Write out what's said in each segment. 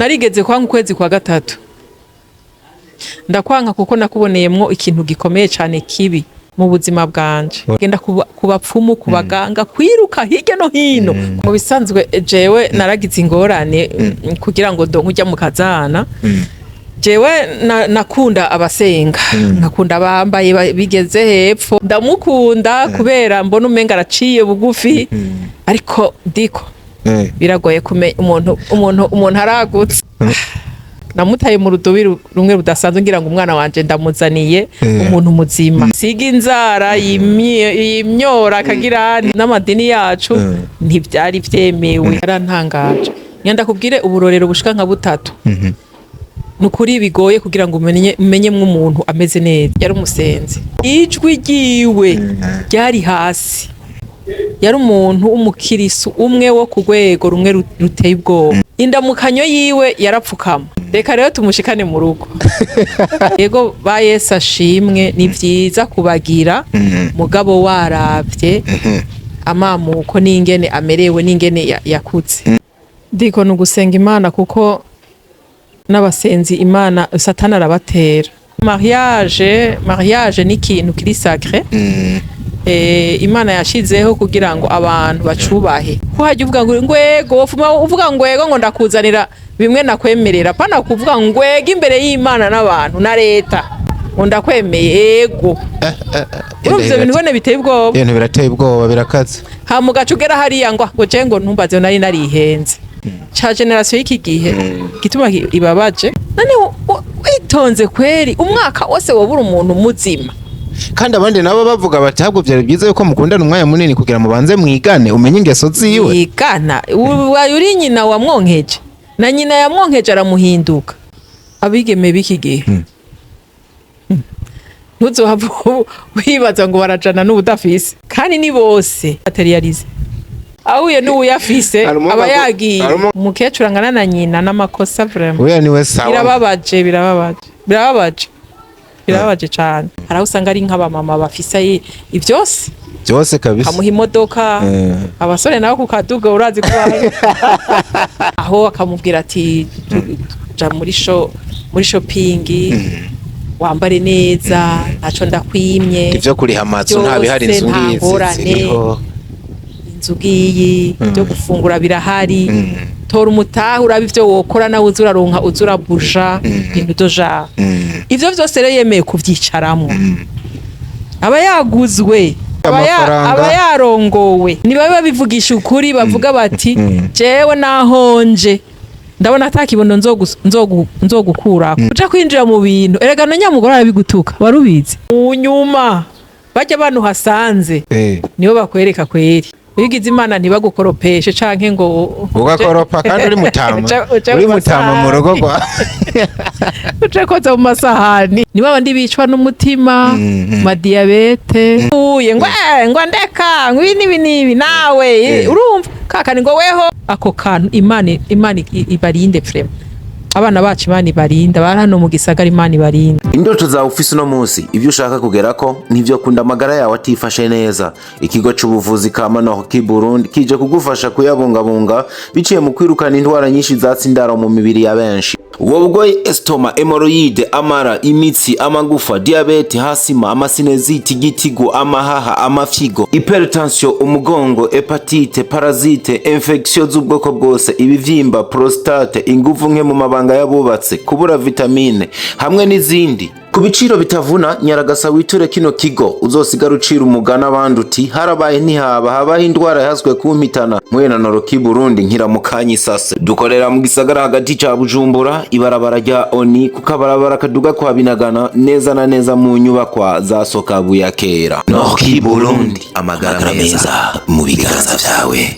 narigeze kwanga ukwezi kwa gatatu ndakwanga kuko nakuboneyemwo ikintu gikomeye cyane kibi mu buzima bwanje genda kubapfumu kubaganga kwiruka hirya no hino mu bisanzwe jewe naragize ingorane kugira ngo nkujya mu kazana jewe nakunda abasenga nakunda bambaye bigeze hepfo ndamukunda kubera mbona umenga araciye bugufi ariko diko biragoye kumenya umuntu aragutse namutaye mu rudobi rumwe rudasanzwe ngira ngo umwana wanje ndamuzaniye umuntu muzima siga inzara yimyora akagira n'amadini yacu ntibyari vyemewe yarantangaje nyanda kubwire uburorero bushika nka butatu nukuri bigoye kugira ngo umenyemwe umuntu ameze neza yari umusenzi ijwi ryiwe ryari hasi yari umuntu umukirisu umwe wo ku rwego rumwe ruteye ubwoba indamukanyo yiwe yarapfukama reka rero tumushikane mu rugo yego ba Yesu ashimwe ni vyiza kubagira mugabo waravye amamuko n'ingene amerewe n'ingene yakutse ndiko nugusenga Imana kuko n'abasenzi Imana Satana arabatera mariage ni ikintu kiri sacré Imana yashizeho kugira ngo abantu bacubahe ko hajya uvuga ngo ngwego uvuga ngwego ngo ndakuzanira bimwe nakwemerera pana kuvuga ngwego imbere y'Imana n'abantu na leta ngo ndakwemeye ego urumva ibintu bone biteye ubwoba ibintu birateye ubwoba birakaze ha mu gace ugera hariya ngo cengo ntumbaze nari narihenze cha generation y'iki gihe gituma ibabaje nani witonze kweri umwaka wose wobura umuntu muzima kandi abandi nabo bavuga bati ahubwo byari byiza yuko mukundana umwanya munini kugira mubanze mwigane umenye ingeso ziwe yigana uri nyina wa mwonkeje na nyina ya mwonkeje aramuhinduka abigeme biki gihe ntuzohava wibaza ngo barajana n'ubudafise kandi ni bose materialize ahuye n'uyafise aba yagiye umukecuru angana na nyina n'amakosa vraiment oya niwe sawa birababaje cyane haraho usanga ari nk'abamama bafise byose kabisa amuha imodoka abasore nabo kukaduga urazi ko aho akamubwira ati ja muri shopping wambare neza ntaco ndakwimye ivyo kuri hamazu ntabihari inzu ngiyi byo gufungura birahari tora umutaha uraba ivyo wokora nawe uzuraronka uzurabuja ibintu doja ivyo vyose rero yemeye kuvyicaramwo aba yaguzwe aba yarongowe niba babivugisha ukuri bavuga bati jewe nahonje ndabona atakibondo nzogukura uca kwinjira mu bintu erega no nyamugora arabigutuka warubizi unyuma bajya abantu hasanze nibo bakwereka kweri bigize Imana ntibagukoropeshe canke ngo ugakoropa kandi uri mutama mu rugo gwa ucekoza mu masahani niba abandi bicwa n'umutima madiabete uye ngo ndeka ngwini nawe urumva kakani ngo weho ako kantu Imana ibarinde vraiment abana bacu Imana ibarinda bari hano mu gisagara Imana ibarinda indoto zawe ufise no munsi ibyo ushaka kugerako nivyo kunda amagara yawe atifashe neza ikigo c'ubuvuzi Akamuna Burundi kije kugufasha kuyabungabunga biciye mu kwirukana indwara nyinshi zatsindara mu mibiri ya benshi ubwogoye estoma hemorrhoide amara imitsi amagufa diabete hasima amasineziti gitigo amahaha amafyigo hypertension umugongo hepatite parasite infection z'ubwoko bwose ibivyimba prostate inguvu nke mu mabanga yabubatse kubura vitamine hamwe n'izindi ku biciro bitavuna nyaragasa witure kino kigo uzosigara ucira umugana abandi uti harabaye ntihaba habaho indwara yahazwe kumpitana mwena Burundi nkira mu kanyisase dukorera mu gisagara hagati ca Bujumbura ibarabara rya Oni kukabarabara kaduga kwa Binagana neza na neza mu nyubakwa za Sokabu ya kera Burundi amagara meza mu biganza vyawe.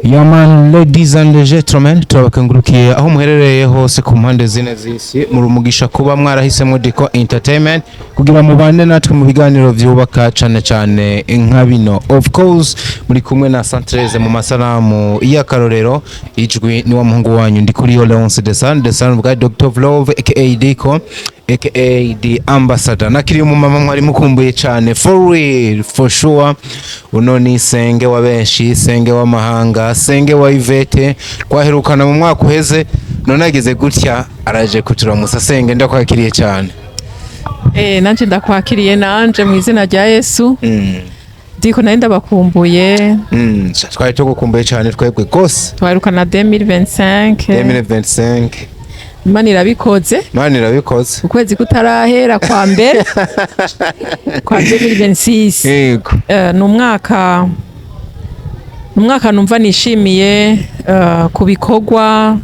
Yaman ladies and gentlemen turabakengurukiye aho muherereye hose ku mpande zine z'isi murumugisha kuba mwarahisemo Diko Entertainment kugira mubane natwe mu biganiro vyubaka cane nka bino of course muri kumwe na Santreze mu masalamu y'akarorero ijwi ni wa muhungu wanyu ndi kuri Leonce the Sun bwa Dr. Love aka Diko aka the ambassador nakiri umumama mwari mukumbuye cyane for real for sure. Uno ni Senge wa benshi, Senge wa mahanga, Senge wa Ivete twaherukana mu mwaka uheze, none ageze gutya araje kuturamusa. Senge ndakwakiriye cyane. Nanje ndakwakiriye nanje mu izina rya Yesu. Diko nari ndabakumbuye. Twari tugukumbuye cyane twebwe gose. Twaherukana 2025. Imana irabikoze. Ukwezi kutarahera kwa mbere kwa 2026. Yego. Ni umwaka numva nishimiye ku bikorwa,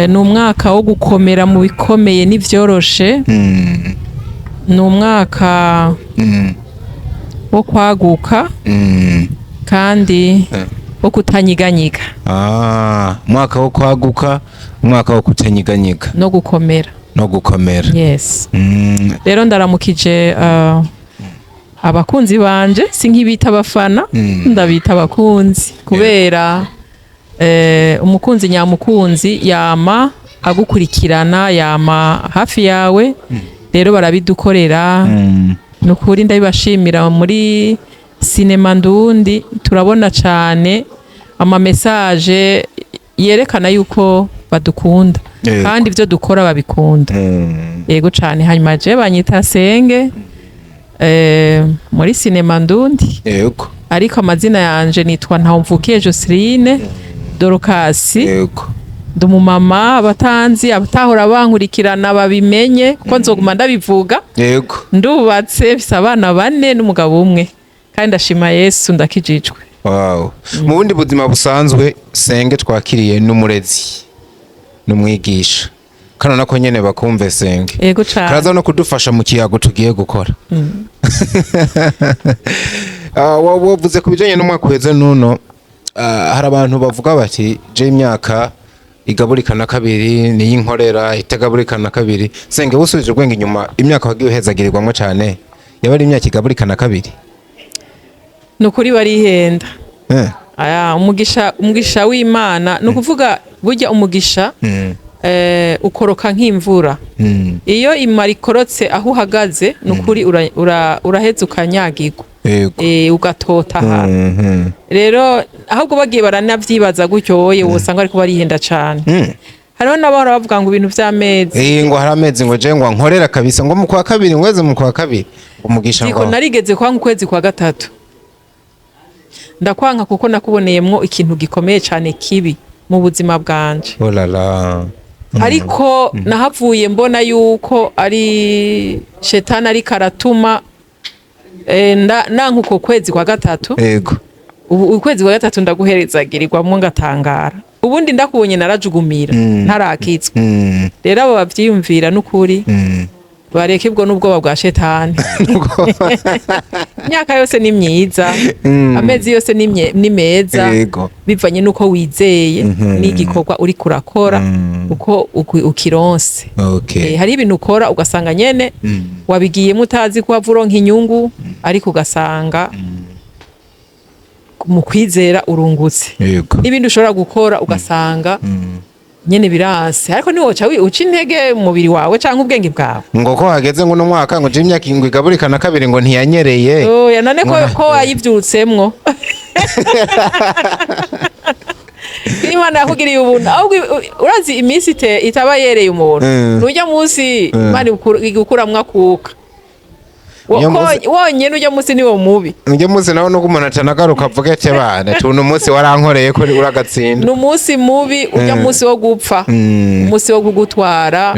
ni umwaka wo gukomera mu bikomeye n'ivyoroshe. Ni umwaka wo kwaguka kandi wo kutanyiganyiga. Mwaka wo kwaguka, umwaka wo kutanyiganyiga no gukomera. Yes. Rero ndaramukije abakunzi banje, sinkibita abafana, ndabita abakunzi kubera umukunzi nyamukunzi yama agukurikirana, yama hafi yawe. Rero barabidukorera, nukuri ndabibashimira. Muri sinema ndundi turabona cyane ama message yerekana yuko badukunda kandi ibyo dukora babikunda. Yego cyane. Hanyuma je banyita Senge muri sinema ndundi. Yego. Ariko amazina yanje nitwa Ntawumvukiye Joseline Dorokasi. Yego. Ndumumama abatanzi abatahora bankurikirana babimenye kuko nzoguma ndabivuga. Yego. Ndubatse bise abana 4 n'umugabo umwe kandi ndashima Yesu ndakijijwe. Wow. Mu bundi buzima busanzwe Senge twakiriye n'umurezi n'umwigisha kana nako nyene bakumve Senge. Yego cyane. Kaza no kudufasha mu kiyago tugiye gukora. Wavuze ku bijanye n'umwaka uheze nuno, hari abantu bavuga bati je imyaka igaburikana kabiri ni y'inkorera itagaburikana kabiri. Senge busubije ubwenge inyuma, imyaka wagiye uhezagirirwamo cyane yaba ari imyaka igaburikana kabiri? Nukuri barihenda. Umugisha w'Imana nukuvuga burya umugisha ukoroka nk'imvura. Iyo imara ikorotse aho uhagaze nukuri uraheza ukanyagirwa. Ugatota hano. Rero ahubwo bagiye baranavyibaza gutyo wowe wosanga ariko barihenda cyane. Hariho n'abahora bavuga ngo ibintu vy'amezi. Ngo hari amezi ngo je ngo nkorera kabisa ngo mu kwa kabiri ngweze mu kwa kabiri umugisha ngo. Diko narigeze kwanga ukwezi kwa gatatu. Ndakwanka kuko nakuboneyemwo ikintu gikomeye cyane kibi mu buzima bwanje. Oh la la. Ariko nahavuye mbona yuko ari shetani ari karatuma nankuko kwezi kwa gatatu. Yego. Ukwezi kwa gatatu ndaguherezagirirwamwo ngatangara. Ubundi ndakubonye narajugumira ntarakitswe. Rero abo bavyiyumvira n'ukuri bareke bwo n'ubwoba bwa shetani. Imyaka yose ni myiza, amezi yose ni meza, bivanye nuko wizeye n'igikorwa uri kurakora uko ukironse. Hari ibintu ukora ugasanga nyene wabigiyemo utazi ko wavuronka inyungu, ariko ugasanga mu kwizera urungutse. N'ibindi ushobora gukora ugasanga nyene biranse, ariko ni woca uca intege umubiri wawe canke ubwenge bwawe ngo ko hageze ngo no mwaka ngo je imyaka ingwe igaburikana kabiri ngo ntiyanyereye. None ko wayivyutsemwo. Imana yakugiriye ubuntu. Ahubwo urazi iminsi itaba yereye umuntu nujya munsi Imana igukuramwo akuka. Wonye n'ujya munsi niwo mubi. Ujya munsi naho no kumana tanagaruka avuga ati bana tuno munsi warankoreye ko uragatsinda. N'umunsi mubi, ujya munsi wo gupfa, umunsi wo kugutwara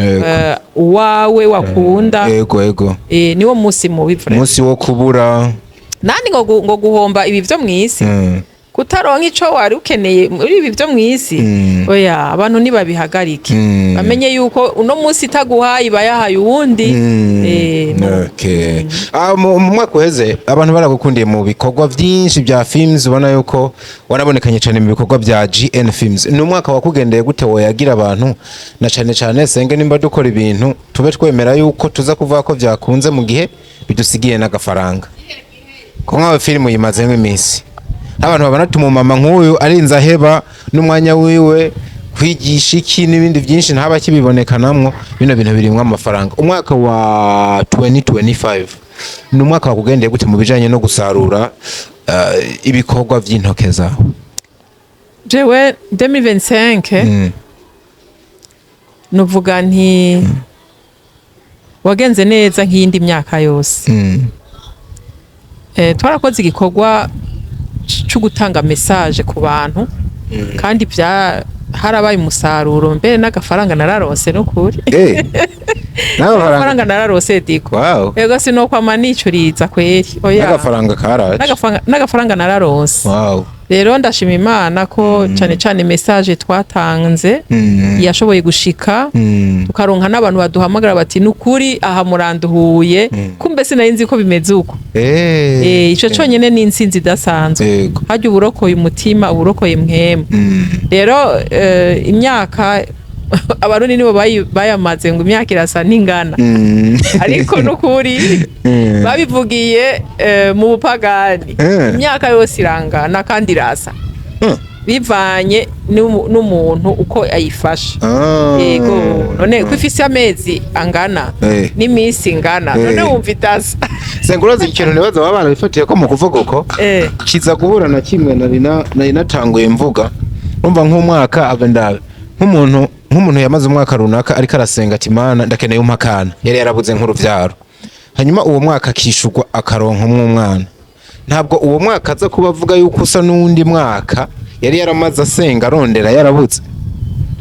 uwawe wakunda. Yego. Niwo munsi mubi vrema. Munsi wo kubura. Nani ngo guhomba ibi byo mwisi. Kutaronka ico wari ukeneye muri ibi byo mwisi. Oya abantu nibabihagarike. Bamenye yuko uno munsi itaguhaye bayahaye uwundi. Okay. Mu mwaka uheze abantu baragukundiye mu bikorwa byinshi bya films, ubona yuko warabonekanye cyane mu bikorwa bya GN Films. Ni umwaka wakugendeye gute woyagira abantu na cyane Senge nimba dukora ibintu tube twemera yuko tuza kuvuga ko byakunze mu gihe bidusigiye n'agafaranga. Ko nkawe film yimaze nk'iminsi abantu babona tumumama nk'uyu arinza heba n'umwanya wiwe kwigisha iki n'ibindi byinshi ntaba kibibonekanamwo bino bintu birimwe amafaranga. Umwaka wa 2025 ni umwaka wakugendeye gute mu bijanye no gusarura ibikorwa vy'intoke zawe? Jewe 2025 nuvuga nti wagenze neza nk'iyindi myaka yose. Twarakoze igikorwa cyo gutanga message ku bantu kandi harabaye umusaruro mbere n'agafaranga nararonse no kuri n'agafaranga nararose diko. Wow. Ego sinokwama nicuriza kweri. Oya. N'agafaranga karaje. N'agafaranga nararose. Wow. Rero ndashima Imana ko cyane message twatanze yashoboye gushika tukaronka n'abantu baduhamagara bati nukuri aha muranduhuye kumbe sinayinzi ko bimeze uko. Ico cyonyene ni insinzi dasanzwe. Hajya uburokoye umutima uburokoye mwema. Rero imyaka abarundi nibo bayamaze ngo imyaka irasa n'ingana ariko nukuri babivugiye mu bupagani imyaka yose irangana kandi irasa bivanye n'umuntu uko ayifasha. Yego none ko ifise amezi angana n'iminsi ingana none wumva itasa. Sengurazi ikintu nibaza babana bifatiye ko mu kuvuga uko kiza guhura na kimwe nari natanguye mvuga umva nk'umwaka abendabe nk'umuntu yamaze umwaka runaka ariko arasenga ati Mana ndakeneye umpakana yari yarabuze nk'uruvyaro hanyuma uwo mwaka akishurwa akaronka umwana. Ntabwo uwo mwaka aza kuba avuga yuko usa n'undi mwaka yari yaramaze asenga arondera yarabuze.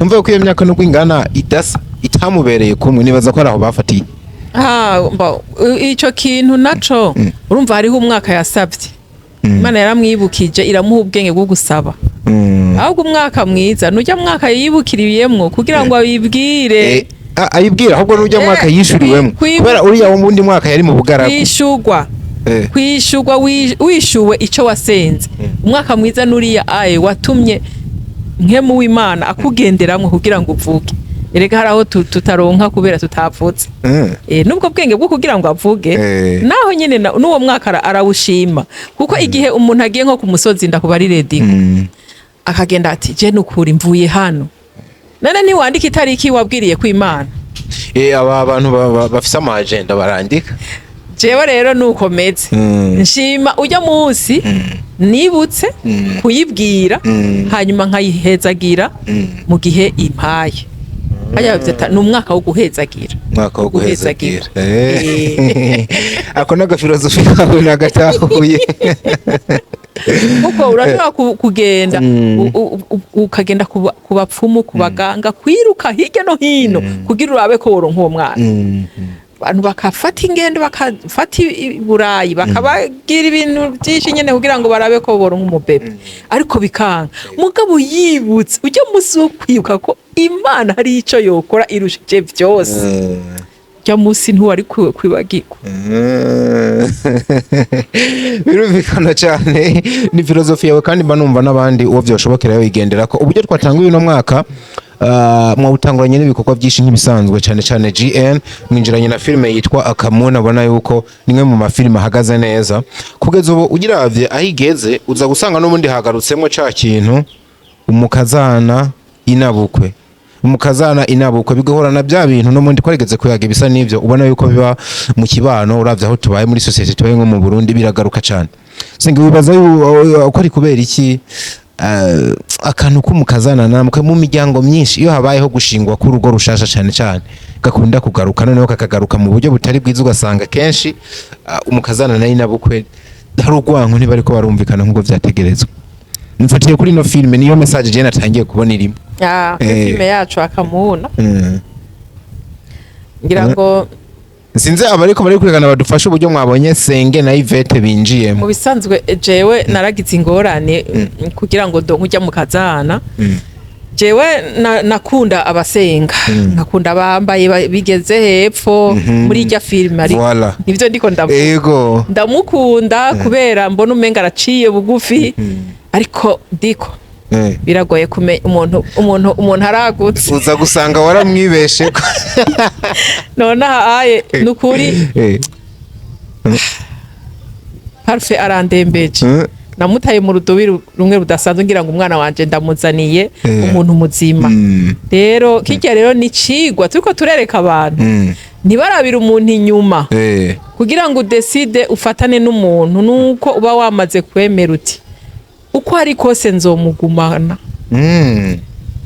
Numva ko iyo myaka nubwo ingana idasa itamubereye kumwe nibaza ko araho bafatiye. Ico kintu naco urumva hariho umwaka yasavye Imana yaramwibukije iramuha ubwenge bwo gusaba. Ahubwo umwaka mwiza nujya mwaka yibukiriyemwo kugira ngo abibwire ayibwira ahubwo nujya mwaka yishuriwemwo kubera uriya wo mundi mwaka yari mu bugaragu kwishurwa wishuwe ico wasenze. Umwaka mwiza nuriya watumye nkemu w'Imana akugenderamwo kugira ngo uvuge. Erega haraho tutaronka kubera tutavutse. Nubwo bwenge bwo kugira ngo avuge naho nyene n'uwo mwaka arawushima kuko igihe umuntu agiye nko ku musozi ndakubari ready akagenda ati je nukuri mvuye hano none ni wandika itariki wabwiriye ku Imana. Aba bantu bafise ama agenda barandika. Jewe rero nukomeze nshima ujya munsi nibutse kuyibwira hanyuma nkayihezagira mu gihe impaye. Haya vyata numwaka wo guhezagira. Mwaka wo guhezagira. Ako naga filosofi kawe nagatahuye. Kuko urashobora kugenda ukagenda ku bapfumu ku baganga kwiruka hirya no hino kugira urabe ko woronka uwo mwana. Abantu bakafata ingendo bakafata iburayi bakabagira ibintu byinshi nyene kugira ngo barabe ko boronka umubebe ariko bikanga mugabo yibutse ujya musi wo kwibuka ko Imana hari ico yokora irushije byose jya musi ntuwari kwibagirwa. Birumvikana cyane ni filosofi yawe kandi mbanumva n'abandi uwo byoshobokera yigendera ko uburyo twatanguye uno mwaka mu utanguranye n'ibikorwa byinshi nk'ibisanzwe cyane GN mwinjiranye na filme yitwa Akamuna bona yuko nimwe mu mafilme ahagaze neza kugeza ubu ugiravye ahigeze uza gusanga no mundi hagarutsemo ca kintu umukazana inabukwe bigahora na bya bintu no mundi kwaregeze kuyaga bisa n'ivyo ubona yuko biba mu kibano uravye aho tubaye muri society tubaye nko mu Burundi biragaruka cyane. Senge wibaza uko ari kubera iki akantu k'umukazana namwe mu miryango myinshi iyo habayeho gushingwa ku rugo rushasha cyane gakunda kugaruka noneho kakagaruka mu buryo butari bwiza ugasanga kenshi umukazana nayo inabukwe hari urwanko ntibari ko barumvikana nk'uko vyategerezwa. Mfatiye kuri no filme niyo message je natangiye kubona irimo. Filme yacu Akamuna. Ngira ngo sinze abariko bari kwigana badufasha uburyo mwabonye Senge na Ivete binjiye mu bisanzwe jewe naragize ingorane kugira ngo nkujya mu kazana. Jewe nakunda abasenga nakunda bambaye bigeze hepfo muri irya filme ari nivyo ndiko ndavuga ndamukunda kubera mbona umenga araciye bugufi ariko diko biragoye kume umuntu aragutse uza gusanga waramwibeshe none ahaye nukuri parfait arandembeje namutaye mu rudobi rumwe rudasanzwe ngira ngo umwana wanje ndamuzaniye umuntu muzima rero kijya rero ni cigwa turiko turereka abantu ntibarabira umuntu inyuma kugira ngo udeside ufatane n'umuntu nuko uba wamaze kwemera uti uko ari kose nzomugumana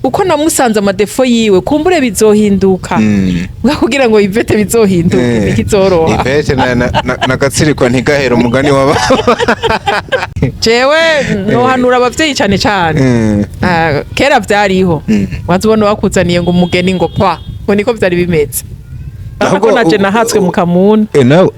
uko namusanze amadefo yiwe kumbure bizohinduka kugira ngo Ivete bizohinduke nikizoroha Ivete na gatsirikwa ntigahera umugani wa jewe nohanura abavyeyi cyane cyane kera vyariho wazubona bakuzaniye ngo umugeni ngo kwa ngo niko vyari bimeze ahubwo naje nahatswe mu Kamuna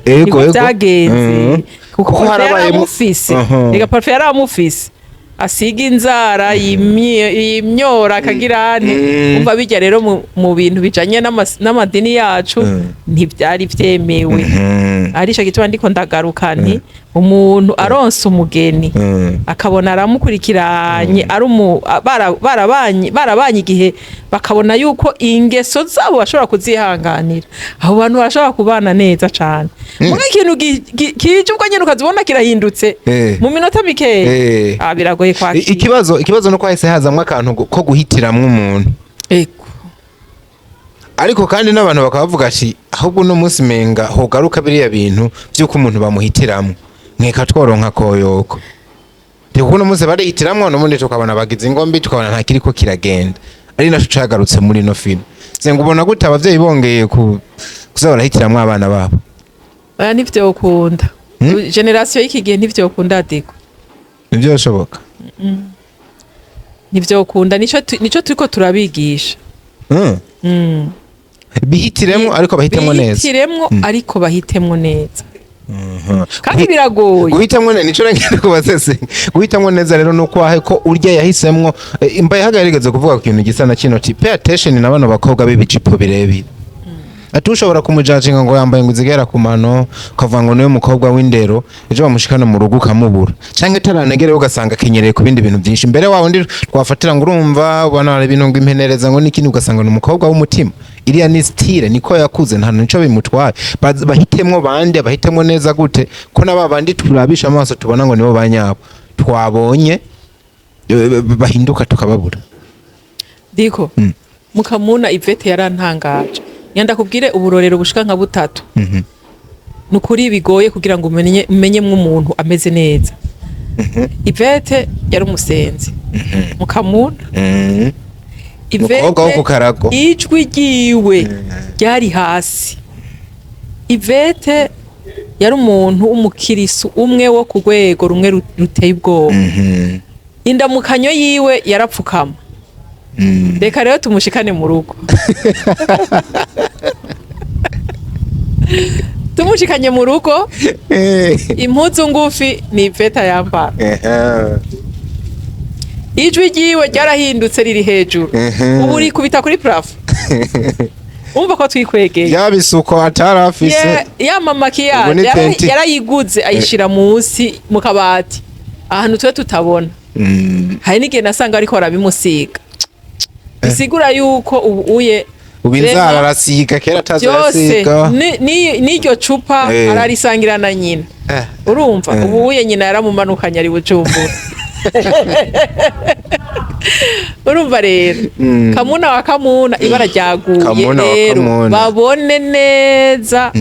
ego byagenze kuko harabaye mufisi ega parfait yaramufisi asiga inzara yimyora akagirane umva bijya rero mu bintu bijanye n'amadini yacu ntibyari vyemewe arisha gitwa ndiko ndagaruka nti umuntu aronse umugeni akabona aramukurikiranye ari barabanye igihe bakabona yuko ingeso zabo bashobora kuzihanganira abo bantu barashobora kubana neza cane muga ikintu kije ubwo nyene ukazibona kirahindutse mu minota mikeya biragoye kwakira ikibazo no kwahise hazamwe akantu ko guhitiramwe umuntu ariko kandi n'abantu bakavuga ati ahubwo no munsi menga hogaruka biriya bintu byuko umuntu bamuhitiramwe nkeka tworonka koyoko kuko no munsi barihitiramwe no mundi tukabona bagize ingombi tukabona nta kiriko kiragenda ari naco cagarutse muri no film senga ubona gute abavyeyi bongeye kuzabara hitiramwe abana babo aya nivyo ukunda generation y'iki gihe nivyo ukunda diko nivyo bishoboka nivyo ukunda nico turiko turabigisha bihitiremwo ariko bahitemwo neza bihitiremwo ariko bahitemwo neza kandi biragoye guhitamwo neza nico rengene kubasese guhitamwo neza rero nuko ahe ko urya yahisemwo imbaye hagarigeze kuvuga ku kintu gisa na kino ti pay attention n'abana bakobwa b'ibijipo birebire atushobora kumujajinga ngo yambaye ngo zigera ku mano ukavuga ngo niwe mukobwa w'indero ejo bamushikana mu rugo ukamubura canke taranegere ugasanga kenyereye ku bindi bintu byinshi mbere wawe ndi twafatira ngo urumva ubona ari ibintu ngo impenereza ngo n'ikindi ugasanga ni umukobwa w'umutima iriya ni style niko yakuze nta nico bimutwaye bahitemwo bande bahitemwo neza gute ko nababandi turabisha amaso tubona ngo nibo banyabo twabonye bahinduka tukababura diko mu Kamuna Ivete yarantangaje nyanda kubwire uburorero bushika nka butatu nukuri bigoye kugira ngo umenyemwe umuntu ameze neza Ivete yari umusenzi mu Kamuna Ivete ijwi ryiwe ryari hasi Ivete yari umuntu w'umukirisu umwe wo ku rwego rumwe ruteye ubwoba indamukanyo yiwe yarapfukama reka rero tumushikane mu rugo tumushikanye mu rugo impuzu ngufi ni Ivete yambara ijwi ryiwe ryarahindutse riri hejuru ubu uri kubita kuri plafo umva ko twikwegeye yabisuko atarafise ya mama kiya yarayiguze ayishira munsi mu kabati ahantu twe tutabona hari n'igihe nasanga ariko arabimusiga bisigura yuko ubuye ubinzara arasiga kera atazasiga n'iryo cupa ararisangira na nyina urumva ubuye nyina yaramumanukanye ari Bujumbura urumva rero Kamuna wa Kamuna ibara ryaguye rero babone neza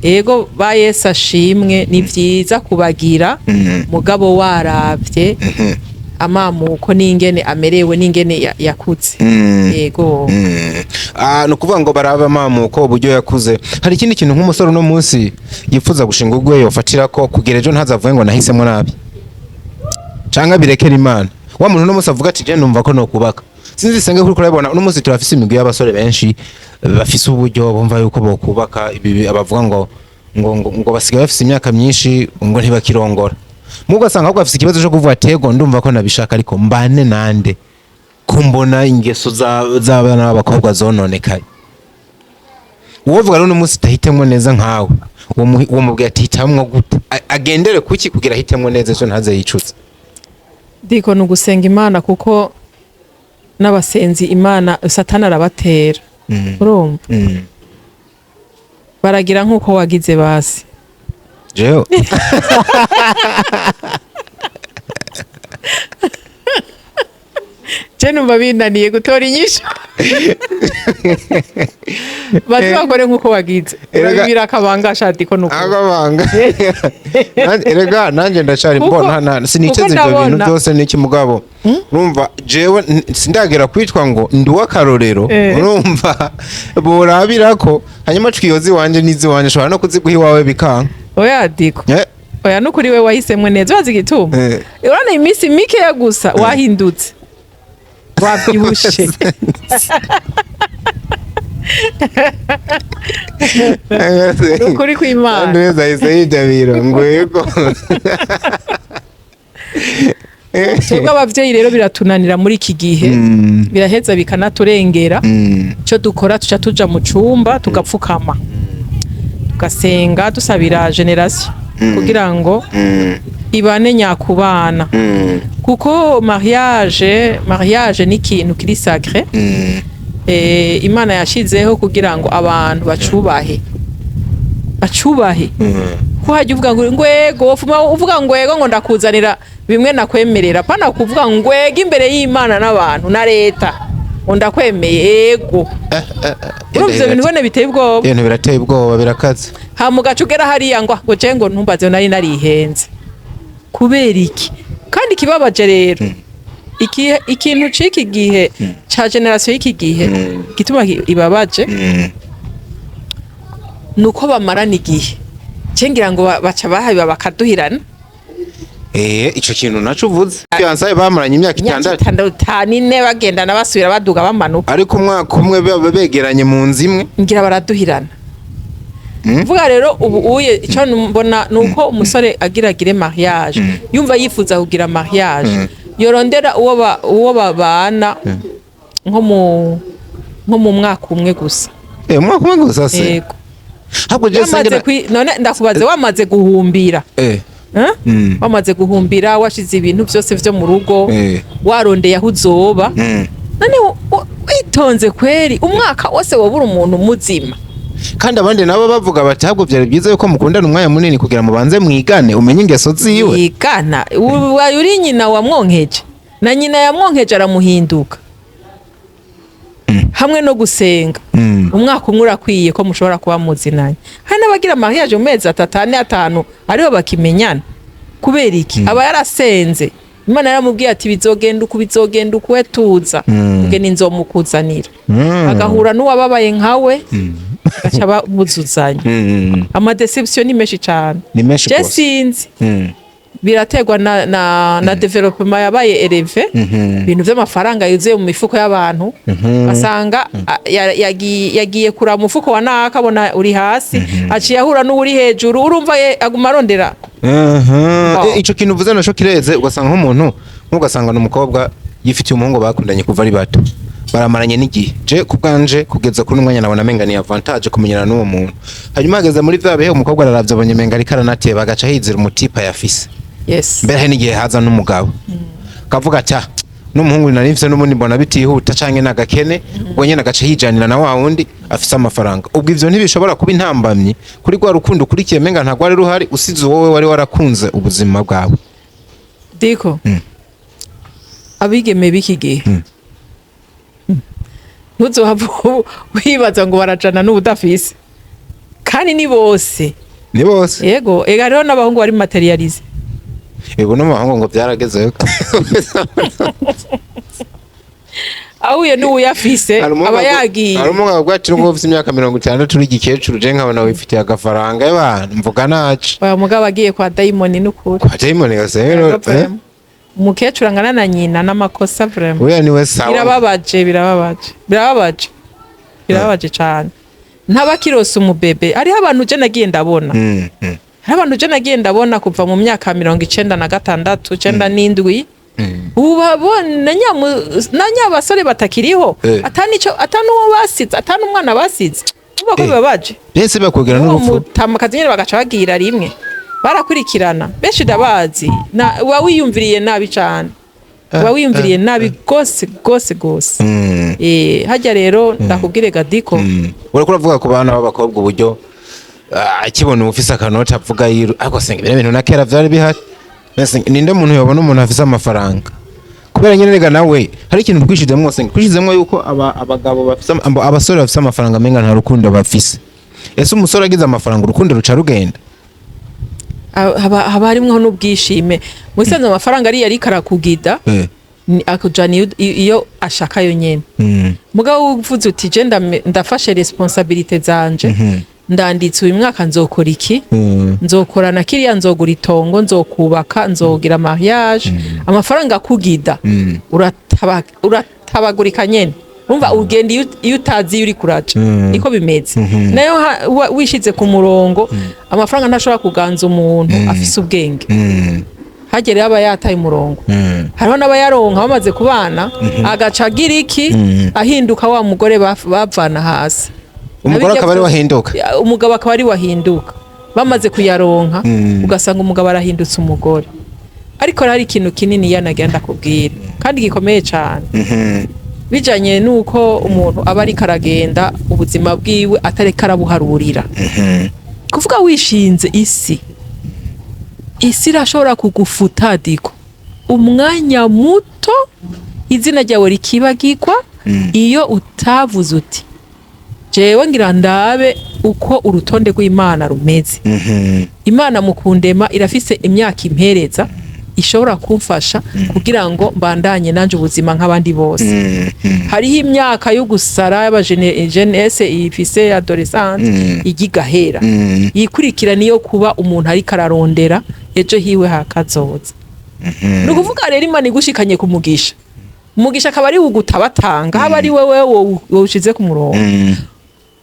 ego ba Yesu ashimwe ni vyiza kubagira mugabo waravye amamuko n'ingene amerewe n'ingene yakutse yego no kuvuga ngo baraba amamuko uburyo yakuze hari ikindi kintu nk'umusore no munsi yifuza gushinga ugwe yofatira ko kugira ejo ntazavuye ngo nahisemo nabi canga birekera Imana wa muntu no munsi avuga ati je numva ko no kubaka sinzi senge kuri kurabona no munsi turafise imigwi y'abasore benshi bafise uburyo bumva yuko bo kubaka ibi abavuga ngo basigaye bafise imyaka myinshi ngo ntibakirongora mugasanga ahubwo afise ikibazo cyo kuvuga tego ndumva ko nabishaka ariko mbane nande kumbona ingeso z'abana b'abakobwa zononekaye uwovuga rero n'umunsi tahitemwe neza nkawe uwo mubwiye ati hitamwo gute agendere kuki kugira hitemwe neza cyo ntaze yicutse diko nugusenga Imana kuko n'abasenzi Imana Satani arabatera urumva baragira nkuko wagize basi Jeo je numva binaniye gutora inyishu bati bakore nk'uko wagize urabibira akabanga shati ko nuko akabanga erega nanjye ndacari mbona siniteze ibyo bintu byose n'iki mugabo urumva jewe sindagera kwitwa ngo ndi w'akarorero urumva borabirako hanyuma twiyozi wanje nizi wanje shobora no kuziguha iwawe bikanka oya diko oya nukuri we wahisemwe neza wazi igituma urana iminsi mikeya gusa wahindutse wabyibushe nukuri kw'Imana ndeza ise yijabiro ngo yego twebwe abavyeyi rero biratunanira muri iki gihe biraheza bikanaturengera ico dukora tuca tuja mu cumba tugapfukama tugasenga dusabira generation kugira ngo ibane nyakubana kuko mariage ni ikintu kiri sacré Imana yashizeho kugira ngo abantu bacubahe ko hajya uvuga ngo ngwego uvuga ngwego ngo ndakuzanira bimwe nakwemerera pana kuvuga ngwego imbere y'Imana n'abantu na leta ngo ndakwemeye ego urumva ibintu bone biteye ubwoba ibintu birateye ubwoba birakaze ha mugacu ugera hariya ngo je ngo ntumbaze nari narihenze kubera iki kandi kibabaje rero ikintu c'iki gihe ca generation y'iki gihe gituma ibabaje nuko bamarana igihe cengira ngo baca bahabiba bakaduhirana ico kintu naco uvuze fiançailles bamaranye imyaka 6 bagendana basubira baduga bamanuka ariko umwaka umwe begeranye mu nzi imwe ngira baraduhirana vuga rero ubu uye ico mbona nuko umusore agiragire mariage yumva yifuza kugira mariage yorondera uwo babana nko mu mwaka umwe gusa umwaka umwe gusa se yego habwo je sangira none ndakubaze wamaze guhumbira wamaze guhumbira washize ibintu byose vyo mu rugo warondeye aho uzoba none witonze kweri umwaka wose wabura umuntu muzima kandi abandi nabo bavuga bati habwo byari byiza yuko mukundana umwanya munini kugira mubanze mwigane umenye ingeso ziwe mwigana uri nyina wa mwonkeje na nyina ya mwonkeje aramuhinduka hamwe no gusenga umwaka umwe urakwiye ko mushobora kuba muzinanye hari n'abagira mariage mu mezi 3-5 ariho bakimenyana kubera iki aba yarasenze Imana yaramubwiye ati bizogenda uko wetuza ngene nzomukuzanira agahura n'uwababaye nkawe gaca bamuzuzanya ama deception ni menshi cyane je sinzi birategwa na development yabaye eleve ibintu by'amafaranga yuzuye mu mifuko y'abantu basanga yagiye kura mu mufuko wa naka abona uri hasi aciye ahura n'uri hejuru urumva aguma arondera ico kintu uvuze naco kireze ugasanga nk'umuntu ugasanga n'umukobwa yifitiye umuhungu bakundanye kuva ari bato baramaranye n'igihe je kubwanje kugeza kuri umwanya nabona menga ni avantage kumenyana n'uwo muntu hanyuma ageze muri vyabehe umukobwa araravye abonye menga ari karanatiye bagaca hizira umutipa yafise yes mbere n'igihe haza n'umugabo kavuga ati n'umuhungu narivye n'umundi mbona bitihuta canke nagakene ubwo nyene agaca hijanira na wa wundi afise amafaranga ubwo ivyo ntibishobora kuba intambamyi kuri gwa rukundo kurikiye menga ntagwa ari ruhari usize wowe wari warakunze ubuzima bwawe diko abigeme biki gihe ntuzohava wibaza ngo barajana n'ubudafise kandi ni bose yego ega rero n'abahungu bari materialize yego n'abahungu ngo byaragezeyo ahuye n'uyafise aba yagiye hari umugabo gwacira ngo ufite imyaka 60 uri gikecuru je nkabona wifitiye agafaranga y'abantu mvuga naci oya mugabo agiye kwa Diamond n'ukuri kwa Diamond gasero umukecuru angana na nyina n'amakosa vraiment oya niwe sawa birababaje cyane ntabakirose umubebe ariho abantu je nagiye ndabona hari abantu je nagiye ndabona kuva mu myaka 96 97 ubabona nyabasore batakiriho atanuwo basize atanumwana basize ubako bibabaje bese bakugera n'urupfu mutamakazi nyene bagaca bagira rimwe barakurikirana benshi ndabazi wa wiyumviriye nabi cyane wa wiyumviriye nabi gose hajya rero ndakubwire gadiko urako uravuga ku bana b'abakobwa uburyo akibona ufise akanota avuga yiro ariko senga ibintu na kera vyari bihari ninde muntu yabona umuntu afise amafaranga kubera nyene rega nawe hari ikintu twishizemwo SENGE twishizemwo yuko abagabo bafise abasore bafise amafaranga menga nta rukundo bafise ese umusore agize amafaranga urukundo ruca rugenda haba harimwo n'ubwishime musanze amafaranga ari yari karakugida akujana iyo ashaka yo nyene mugabo uvuze uti je ndafashe responsabilité zanje ndanditse uyu mwaka nzokora iki nzokorana kiriya nzogura itongo nzokubaka nzogira mariage amafaranga akugida uratabagurika nyene umva ugenda iyo utazi uri kuraca niko bimeze nayo wishize ku murongo amafaranga ntashobora kuganza umuntu afise ubwenge hagere aba yataye umurongo hariho n'abayaronka bamaze kubana agaca agira iki ahinduka wa mugore bavana hasi umugore akaba ari wahinduka umugabo akaba ari wahinduka bamaze kuyaronka ugasanga umugabo arahindutse umugore ariko hari ikintu kinini yanagenda kubwira kandi gikomeye cyane bijanye nuko umuntu aba ari karagenda ubuzima bwiwe atareka arabuharurira kuvuga wishinze isi irashobora kugufuta diko umwanya muto izina ryawe rikibagirwa iyo utavuze uti jewe ngira ndabe uko urutonde rw'Imana rumeze Imana mu kundema irafise imyaka impereza ishobora kumfasha kugira ngo mbandanye nanje ubuzima nk'abandi bose hariho imyaka yo gusara y'abajeunesse ifise adolescente igigahera yikurikira niyo kuba umuntu ari kararondera ejo hiwe hakazoza nukuvuga rero Imana igushikanye kumugisha umugisha akaba ari ugutabatanga haba ari wewe ushize ku murongo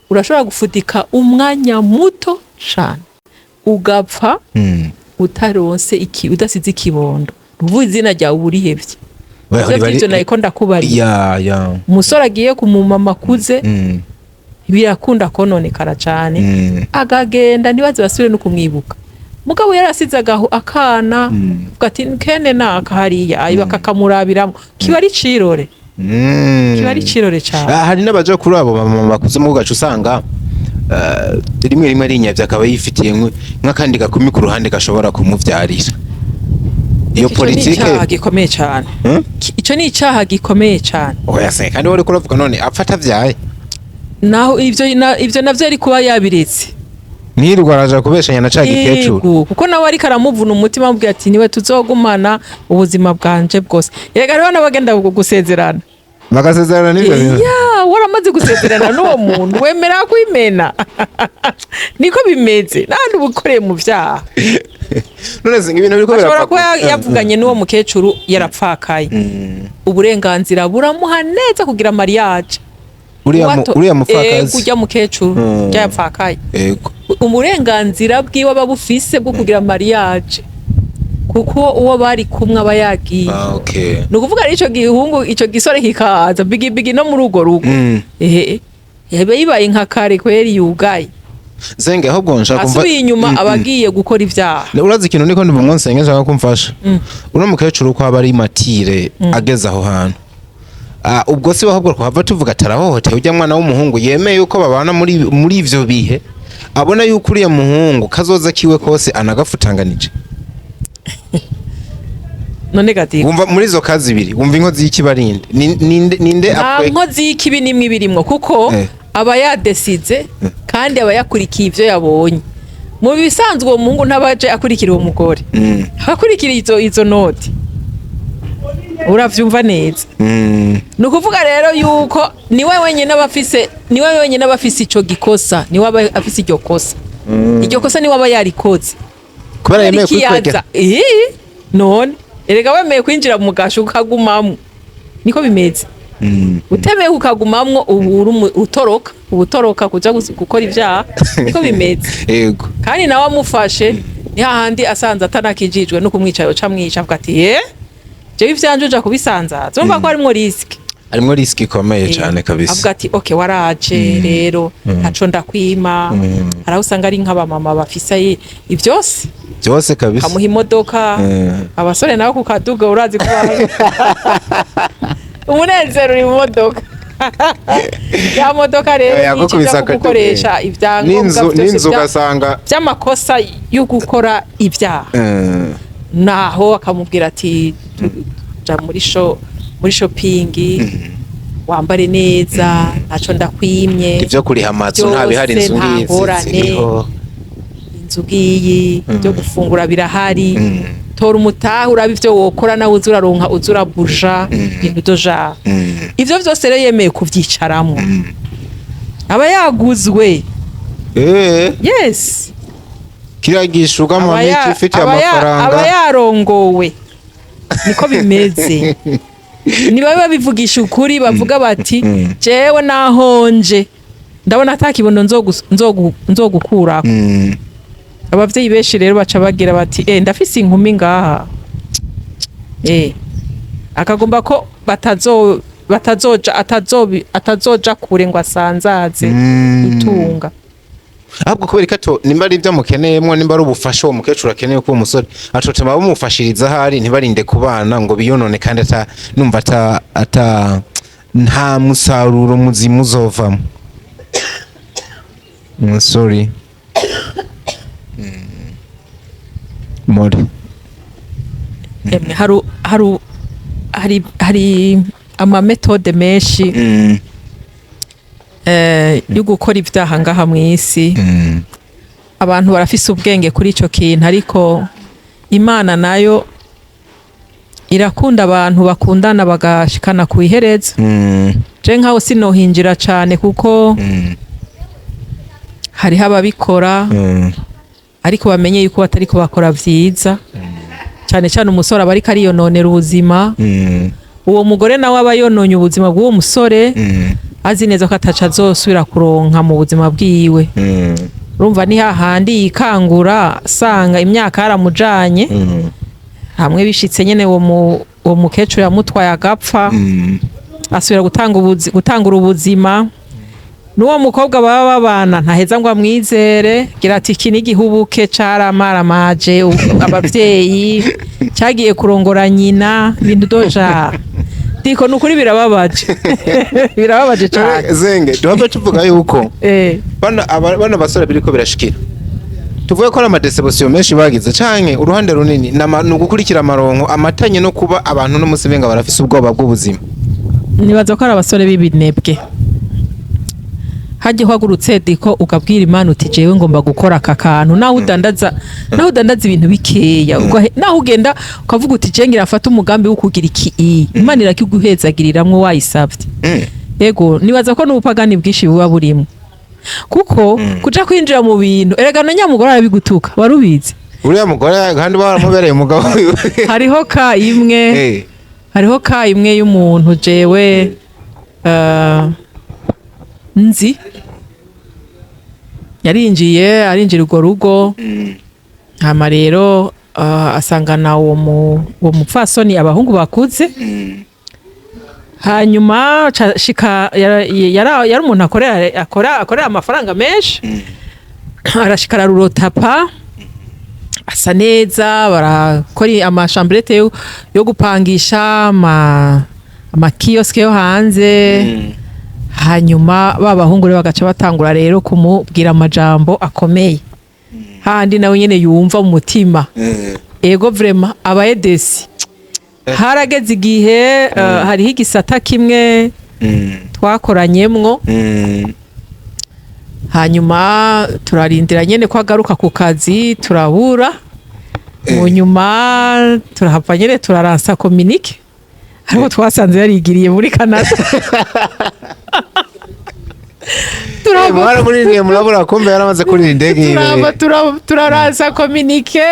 urashobora gufudika umwanya muto cyane ugapfa utaronse udasize ikibondo uvuze izina ryawe urihevye ivyo nayiko ndakubari umusore agiye ku mumama akuze birakunda kononekara cyane agagenda ntibaze basubire no kumwibuka mugabo yarasize akana ugati kene naka hariya ayi bakakamurabiramo kiba ari cirore kiba ari cirore cyane hari n'abaje kuri abo mama bakuze mu gacu usanga rimwe ari inyavya akaba yifitiye nk'akandi gakumi ku ruhande gashobora kumuvyarira iyo politike gikomeye cyane ico ni icaha gikomeye cyane oya se kandi wari kuravuga none apfa atavyaye naho ivyo navyo ari kuba yabiretse nirwaraje kubeshanya na cagi kecuru kuko nawe ari karamuvuna umutima amubwira ati niwe tuzogumana ubuzima bwanje bwose yega rero nabagenda gusezerana bagasezerana n'ibyo waramaze gusezerana n'uwo muntu wemera kwimena niko bimeze nandi ubukoreye mu vyaha none singa ibintu biriko birapfa ashobora kuba yavuganye n'uwo mukecuru yarapfakaye uburenganzira buramuha neza kugira mariage uriya mupfakazi kujya mukecuru byapfakaye uburenganzira bwiwe babufise bwo kugira mariage kuko uwo bari kumwe aba yagiye nukuvuga ari ico gihungu ico gisore kikaza bigi no muri ugo rugo yibaye nka kare kweri yugaye SENGE ahubwo nshaka kumva asubiye inyuma abagiye gukora ivyaha urazi ikintu niko ndumva SENGE nshaka kumfasha uno mukecuru ko aba ari matire ageze aho hantu ubwo si ahubwo kuhava tuvuga tarahohote ujya mwana w'umuhungu yemeye uko babana muri ivyo bihe abona yuko uriya muhungu kazoza kiwe kose anagafutanganije none gati wumva muri izo kazi ibiri wumva inkozi y'ikibarinde ninde akwe inkozi y'ikibi nimwe birimwo kuko aba yadesize kandi aba yakurikiye ivyo yabonye mu bisanzwe uwo muhungu ntabaje akurikira uwo mugore akurikira izo noti uravyumva neza nukuvuga rero yuko niwe wenyine abafise ico gikosa niwe aba afise iryo kosa iryo kosa niwe aba yarikoze kubera yemeye kwikwegera none erega wemeye kwinjira mu gasho ukagumamwo niko bimeze utemeye ukagumamwo utoroka kuja gukora ivyaha niko bimeze yego kandi nawe amufashe ni hahandi asanze atanakijijwe no kumwicayo ca mwica avuga ati jewe ivyanje uja kubisanzaza urumva ko harimwo risk ikomeye cyane kabisa avuga ati okay waraje rero ntaco ndakwima haraho usanga ari nk'abamama bafise ivyose byose kabisa kamuha imodoka abasore nawe kukaduga urazi ko umunezero uri mu modoka ya modoka rero yikiza gukoresha ivyangombwa n'inzu ugasanga by'amakosa yo gukora ivyaha naho akamubwira ati tuja muri shopping wambare neza ntaco ndakwimye ivyo kuriha amazu nta bihari inzu ziriho inzu ngiyi byo gufungura birahari tora umutaha uraba ivyo wokora nawe uzuraronka uzurabuja ibintu doja ivyo vyose rero yemeye kuvyicaramwo aba yaguzwe yes kiragishuka mu miki ifite amafaranga aba yarongowe niko bimeze niba babivugisha ukuri bavuga bati jewe nahonje ndabona atakibondo nzogukurako abavyeyi benshi rero baca bagira bati ndafise inkumi ngaha akagomba ko atazoja kure ngo asanzaze itunga ahubwo kubera ikato nimba ari ibyo mukeneyemwo nimba ari ubufasha uwo mukecuru akeneye ko umusore atotema bamufashiriza ahari ntibarinde kubana ngo biyonone kandi numva nta musaruro muzima uzovamo sorry Mori hari amametode menshi yo gukora ibyaha ngaha mu isi abantu barafise ubwenge kuri ico kintu ariko Imana nayo irakunda abantu bakundana bagashikana ku iherezo je nkaho sinohinjira cane kuko hariho ababikora ariko bamenye yuko batariko bakora vyiza cyane cyane umusore aba ariko ariyononera ubuzima uwo mugore nawe aba yononye ubuzima bw'uwo musore azi neza ko ataca azosubira kuronka mu buzima bwiwe urumva ni hahandi yikangura asanga imyaka yaramujanye hamwe bishitse nyene uwo mukecuru yamutwaye agapfa asubira gutangura ubuzima n'uwo mukobwa baba babana ntaheza ngo amwizere gira ati iki n'igihubuke caramaramaje abavyeyi cyagiye kurongora nyina ibintu doja diko nukuri birababaje birababaje cyane Senge duhave tuvuga yuko bana basore biriko birashikira tuvuye ko ama deception menshi bagize canke uruhande runini no gukurikira amaronko amatanye no kuba abantu no musibenga barafise ubwoba bw'ubuzima nibaza ko ari abasore b'ibinebwe haje hagurutse diko ukabwira Imana uti jewe ngomba gukora aka kantu naho udandaza ibintu bikeya naho ugenda ukavuga uti je ngira afata umugambi wo kugira iki Imana irakiguhezagiriramwo wayisavye yego nibaza ko n'ubupagani bwishi buba burimo kuko kuja kwinjira mu bintu erega no nyamugora arabigutuka warubizi uriya mugore kandi baramubereye umugabo hariho ka imwe y'umuntu jewe nzi arinjira urwo rugo hama rero asangana uwo mupfasoni abahungu bakuze hanyuma shika yari umuntu akorera amafaranga menshi arashika ararurotapa asa neza barakora amashambrete yo gupangisha amakioske yo hanze hanyuma babahungu rero bagaca batangura rero kumubwira amajambo akomeye handi nawe nyene yumva mu mutima ego vraiment abaye desi harageze igihe hariho igisata kimwe twakoranyemwo hanyuma turarindira nyene ko agaruka ku kazi turabura mu nyuma turahava nyene turaransa communique ariko twasanze yarigiriye muri Canada turabura muri murabura kumbe yaramaze kuri indege turaransa communique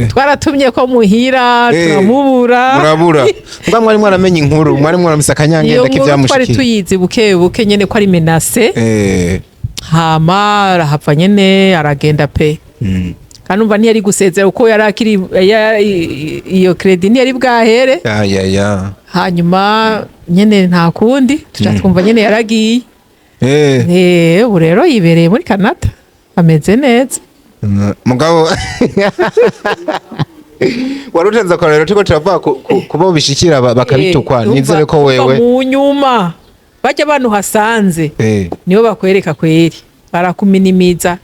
twaratumye ko muhira turamubura murabura mbwa mwari mwaramenye inkuru mwari mwaramisa kanyangenda k'ivyamushikira twari tuyizi buke nyene ko ari menace hama arahava nyene aragenda pe kandi umva ntiyari gusezera uko yari akiri iyo credit ntiyari bwahere hanyuma nyene nta kundi tuca twumva nyene yaragiye ubu rero yibereye muri Canada ameze neza mugabo warutenza ko rero tiko turava kuba bishikira bakabitukwa nizere ko wewe mu nyuma bajya abantu hasanze nibo bakwereka kweri barakuminimiza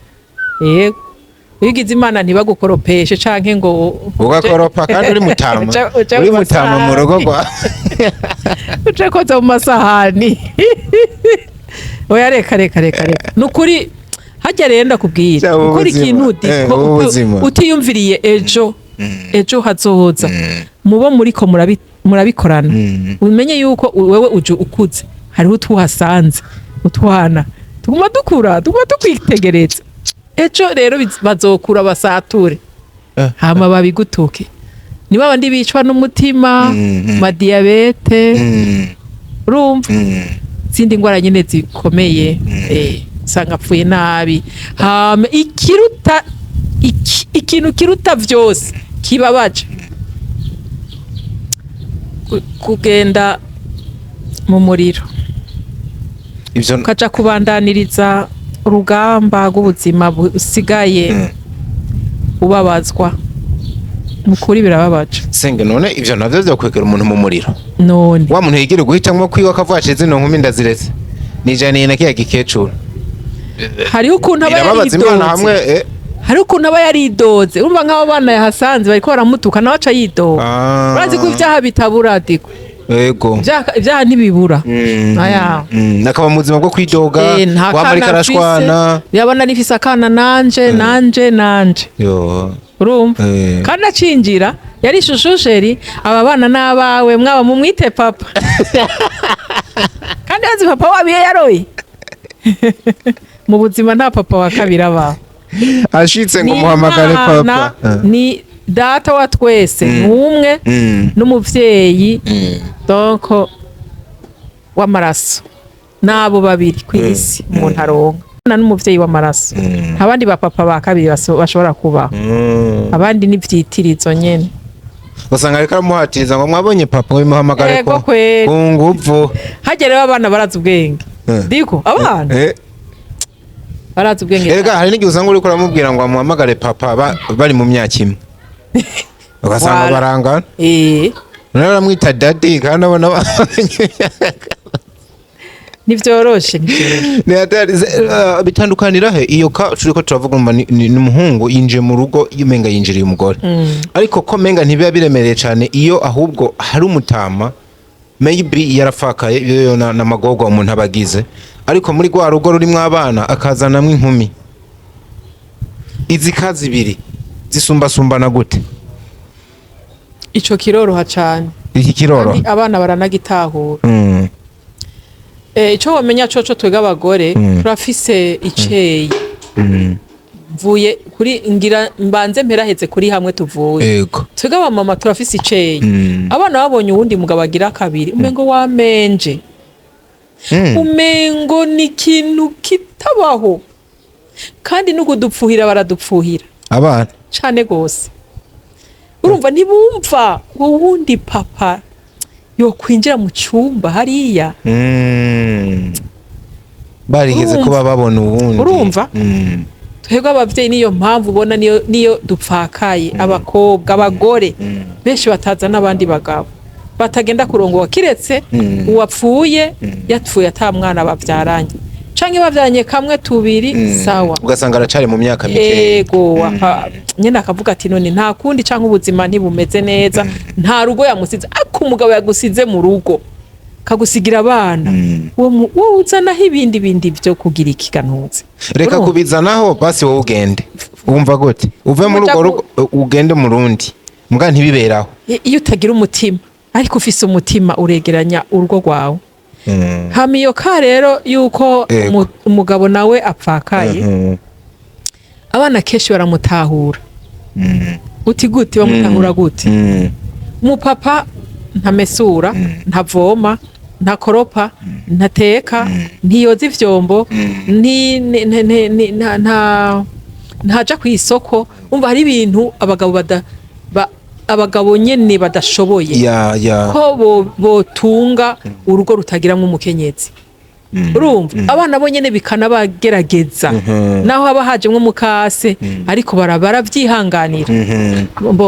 wigize imana ntibagukoropeshe canke ngo ugakoropa kandi uri mutama uri mutama mu rugo rwa uje koza mu masahani oya reka nukuri hajya rero ndakubwira ukuri ikintu utiyumviriye ejo hazoza mubo muriko murabikorana umenye yuko wewe uje ukuze hariho utuhasanze utwana tuguma tukwitegereza ejo rero bazokura basature hama babigutuke niba abandi bicwa n'umutima madiyabete urumva zindi ngwara nyine zikomeye usanga apfuye nabi hama ikintu kiruta vyose kibabaje kugenda mu muriro ivyo ukaja kubandaniriza urugamba rw'ubuzima busigaye ubabazwa mukuri birababaje Senge none ivyo navyo vyo kwegera umuntu mu muriro none wa muntu yigire guhitamwo kwiwa akavuga ati zino nkumi ndaziretse nijaniye na kiya gikecuru hariho ukuntu aba yaridoze hariho ukuntu aba yaridoze urumva nk'abo bana yahasanze bariko baramutuka nawe aca yidoga urazi ko ivyaha bitabura diko yego ivyaha ntibibura aya nakaba mu buzima bwo kwidoga wamurika arashwana yabona nifise akana nanje yo urumva kandi acinjira yari shushusheri aba bana n'abawe mwaba mumwite papa kandi azi papa wabiye yaroye mu buzima nta papa wa kabiri abaho ashitse ngo muhamagare papa ni data wa twese n'umwe n'umuvyeyi donc w'amaraso nabo babiri kw'isi umuntu aronka n'umuvyeyi w'amaraso abandi ba papa ba kabiri bashobora kubaho abandi n'ivyitirizo nyene usanga ariko aramuhatiriza ngo mwabonye papa we muhamagare ko ku nguvu hajya rero abana barazi ubwenge diko abana barazi ubwenge erega hari n'igihe usanga uriko uramubwira ngo amuhamagare papa bari mu myaka imwe ugasanga barangana none baramwita dadi kandi abona nivyoroshe bitandukanira he iyo turiko turavuga ngo ni umuhungu yinjiye mu rugo yumenga yinjiriye umugore ariko ko menga ntibiba biremereye cyane iyo ahubwo hari umutama maybe yarafakaye iyo n'amagorwa umuntu abagize ariko muri rwa rugo rurimwo abana akazanamwo inkumi izi kazi ibiri zisumbasumbana gute ico kiroroha cane iki kiroroha abana baranagitahura ico wamenya coco twega abagore turafise iceyi mvuye kuri ngira mbanze mperaheze kuri hamwe tuvuye twega aba mama turafise iceyi abana babonye uwundi mugabo agira kabiri umengo wamenje umengo ni ikintu kitabaho kandi n'ukudupfuhira baradupfuhira abana cane gose urumva ntibumva uwundi papa yo kwinjira mu cyumba hariya barigeze kuba babona uwundi urumva twebwe abavyeyi niyo mpamvu ubona niyo dupfakaye abakobwa abagore benshi bataza n'abandi bagabo batagenda kurongowa kiretse uwapfuye yapfuye ata mwana bavyaranye canke bavyaranye kamwe tubiri sawa ugasanga aracari mu myaka mike yego nyene akavuga ati none nta kundi canke ubuzima ntibumeze neza nta rugo yamusize ako umugabo yagusize mu rugo kagusigira abana wowe uzanaho ibindi byo kugira ikiganuzi reka kubizanaho basi wowe ugende wumva gute uve muri urwo rugo ugende mu rundi mbwa ntibiberaho iyo utagira umutima ariko ufise umutima uregeranya urugo rwawe hama iyo ka rero yuko umugabo nawe apfakaye abana kenshi baramutahura uti gute bamutahura gute umupapa ntamesura ntavoma ntakoropa ntateka ntiyoza ivyombo ntaja ku isoko umva hari ibintu abagabo nyene badashoboye ko botunga urugo rutagiramwo umukenyezi urumva abana bo nyene bikanabagerageza naho haba hajemwo mukase ariko baravyihanganira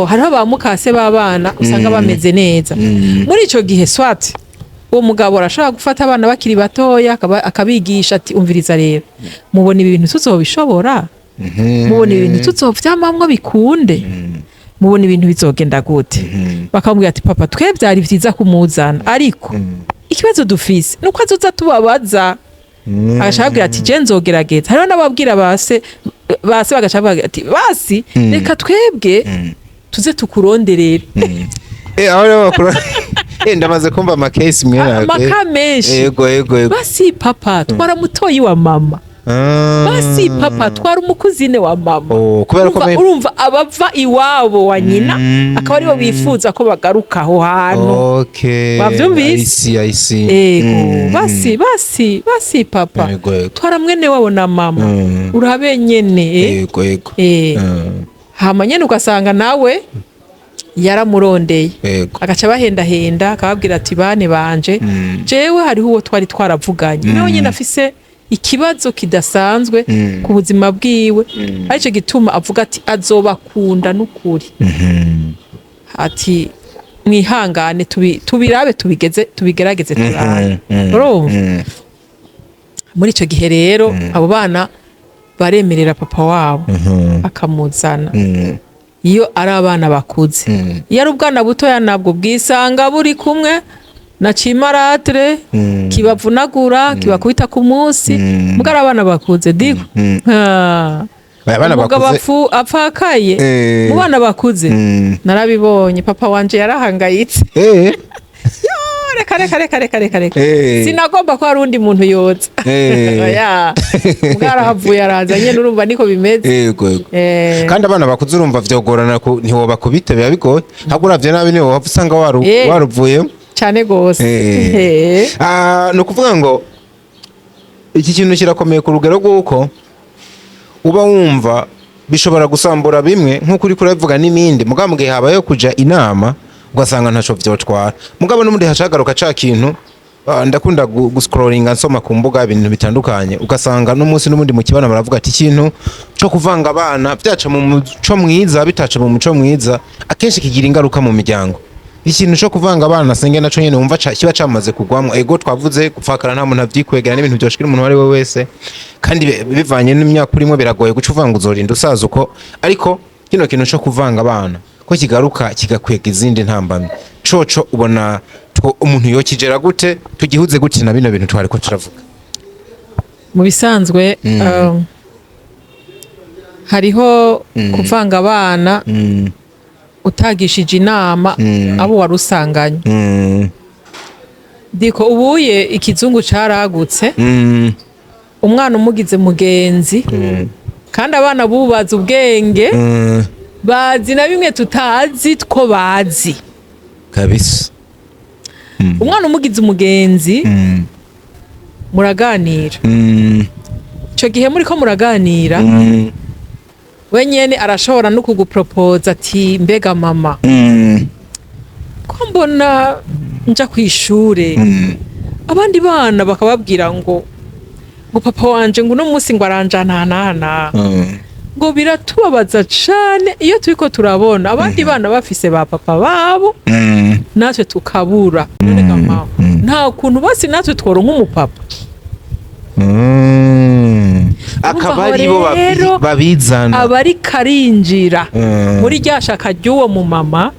hariho ba mukase b'abana usanga bameze neza muri ico gihe swati uwo mugabo arashobora gufata abana bakiri batoya akabigisha ati umviriza rero mubona ibi bintu tuzobishobora mubona ibintu tuzovyamamwo bikunde mubona ibintu bizogenda gute bakamubwira ati papa twe byari vyiza kumuzana ariko ikibazo dufise nuko azoza tubabaza agashabwira ati je nzogerageza hariho n'ababwira base bagashabwira ati basi reka twebwe tuze tukuronderere aho rero bakora ndamaze kumva amakesi mwe menshi yego basi papa twara mutoyi wa mama basi papa twara umukuzine wa mama kubera ko urumva abava iwabo wa nyina akaba aribo bifuza ko bagaruka aho hantu bavyumvise basi papa twara mwene wabo na mama urabe nyene hama nyene ugasanga nawe yaramurondeye agaca bahendahenda akababwira ati bane banje jewe hariho uwo twari twaravuganye nawe nyine afise ikibazo kidasanzwe ku buzima bwiwe arico gituma avuga ati azobakunda n'ukuri ati mwihangane tubirabe tubigerageze turabe muri ico gihe rero abo bana baremerera papa wabo akamuzana iyo ari abana bakuze iyo ari ubwana butoya nabwo bwisanga buri kumwe na cimaratre kibavunagura kibakubita ku munsi muga ari abana bakuze digo abana bakuze apfakaye mu bana bakuze narabibonye papa wanje yarahangayitse reka sinagomba ko hari undi muntu yoza bwarahavuye araza nyene urumva niko bimeze kandi abana bakuze urumva vyogorana ntiwobakubite biba bigoye ahubwo uravye nabi niho wapfa usanga waruvuyemo cyane gose ni ukuvuga ngo iki kintu kirakomeye ku rugero rw'uko uba wumva bishobora gusambura bimwe nk'uko uri kurabivuga n'ibindi mugabo mu gihe habayeho kuja inama ugasanga ntaco vyotwara mugabo n'umundi hacagaruka ca kintu ndakunda guscrollinga nsoma ku mbuga ibintu bitandukanye ugasanga n'umunsi n'umundi mu kibana baravuga ati ikintu cyo kuvanga abana byaca mu muco mwiza bitaca mu muco mwiza akenshi kigira ingaruka mu miryango ikintu cyo kuvanga abana senge naco nyene wumva kiba camaze kugwamwo ego twavuze gupfakara nta muntu avyikwegera n'ibintu byoshikira umuntu wari we wese kandi bivanye n'imyaka urimo biragoye guca uvanga uzorinda usaza uko ariko kino kintu cyo kuvanga abana ko kigaruka kigakwega izindi ntambamye coco ubona umuntu yokigera gute tugihuze gute na bino bintu twari ko turavuga mu bisanzwe hariho kuvanga abana utagishije inama abo warusanganye diko ubuye ikizungu caragutse umwana umugize mugenzi kandi abana bubaza ubwenge bazi na bimwe tutazi two bazi kabisa umwana umugize umugenzi muraganira ico gihe muri ko muraganira wenyene arashobora no kugupropoza ati mbega mama ko mbona nja kwishure abandi bana bakababwira ngo papa wanje ngo no munsi ngo aranjanana ngo biratubabaza cane iyo turiko turabona abandi bana bafise ba papa babo natwe tukabura none mama nta kuntu basi natwe tworonka umupapa akaba ari bo babizana abari karinjira muri ryashaka ry'uwo mu mama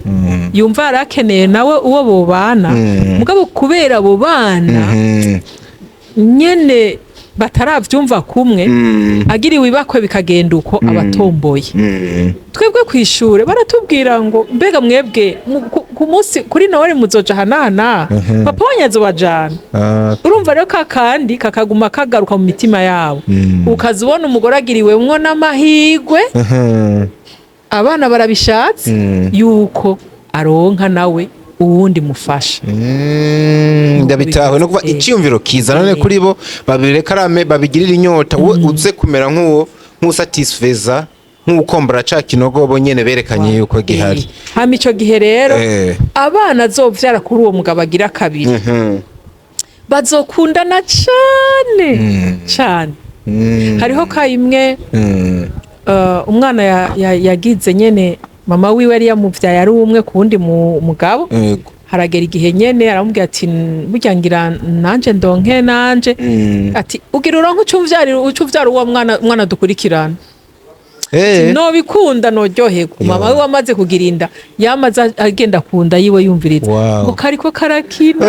yumva yarakeneye nawe uwo bobana mugabo kubera abo bana nyene bataravyumva kumwe agiriwe ibakwe bikagenda uko abatomboye twebwe kwishure baratubwira ngo mbega mwebwe ku munsi kuri Noel muzoja hanana papa wanyazo bajana urumva rero kakandi kakaguma kagaruka mu mitima yabo ukazibona umugore agiriwemwo n'amahigwe abana barabishatse yuko aronka nawe uwundi mufasha ndabitawe no kuva icyumviro kizanane kuri bo babirekarame babigirira inyota uze kumera nk'usatisfeza nk'ukombora ca kinogo bo nyene berekanye yuko gihari hama ico gihe rero abana azovyara kuri uwo mugabo agira kabiri bazokundana cane cane hariho kayimwe umwana yagize nyene mama wiwe yari yamuvyaye ari umwe kundi mugabo haragera igihe nyene aramubwira ati burya ngira nanje ndonke nanje ati ugira uronke ucuvyara uwo mwana dukurikirana no bikunda no ryoherwa mama we wamaze kugira inda yamaze agenda kunda yiwe yumviriza ngo kariko karakina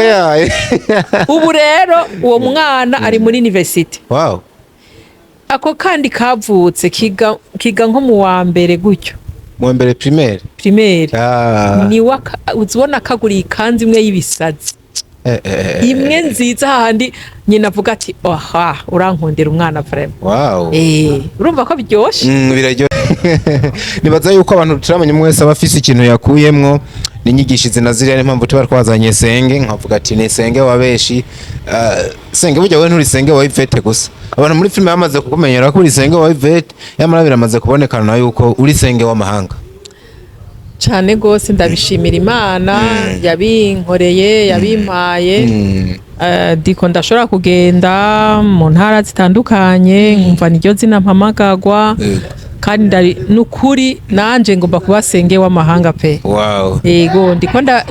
ubu rero uwo mwana ari muri university ako kandi kavutse kiga nko mu wa mbere gutyo mu mbere primaire ni uzibona kaguriye ikanzu imwe y'ibisazi imwe nziza hahandi nyina avuga ati aha urankundira umwana vraiment urumva ko byoshe biraryoshye nibaza yuko abantu turamenya mwese abafise ikintu yakuyemwo n'inyigisho zinaziriya n'impamvu tuba twazanye senge nkavuga ati ni senge wabeshi senge burya we nturi senge wa Ivete gusa abantu muri filime bamaze kukumenyera ko uri senge wa Ivete yamara biramaze kubonekana yuko uri senge w'amahanga cyane gose ndabishimira Imana yabinkoreye yabimpaye diko ndashobora kugenda mu ntara zitandukanye nkumva niryo zina mpamagagwa kandi nukuri nanje ngomba kuba senge w'amahanga pe yego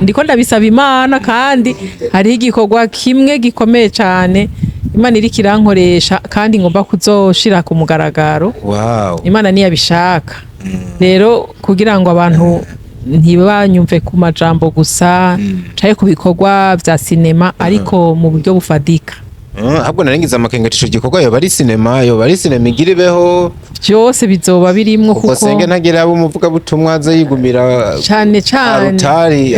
ndiko ndabisaba Imana kandi hari igikorwa kimwe gikomeye cyane Imana iri kirankoresha kandi ngomba kuzoshira ku mugaragaro Imana niyo abishaka rero kugira ngo abantu ntibanyumve ku majambo gusa caye ku bikorwa vya sinema ariko mu buryo bufadika ahubwo narengiza amakengetisho gikorwa yo bari sinema igire beho byose bizoba birimwo kuko senge ntagira abo muvuga butumwa aza yigumira cyane arutari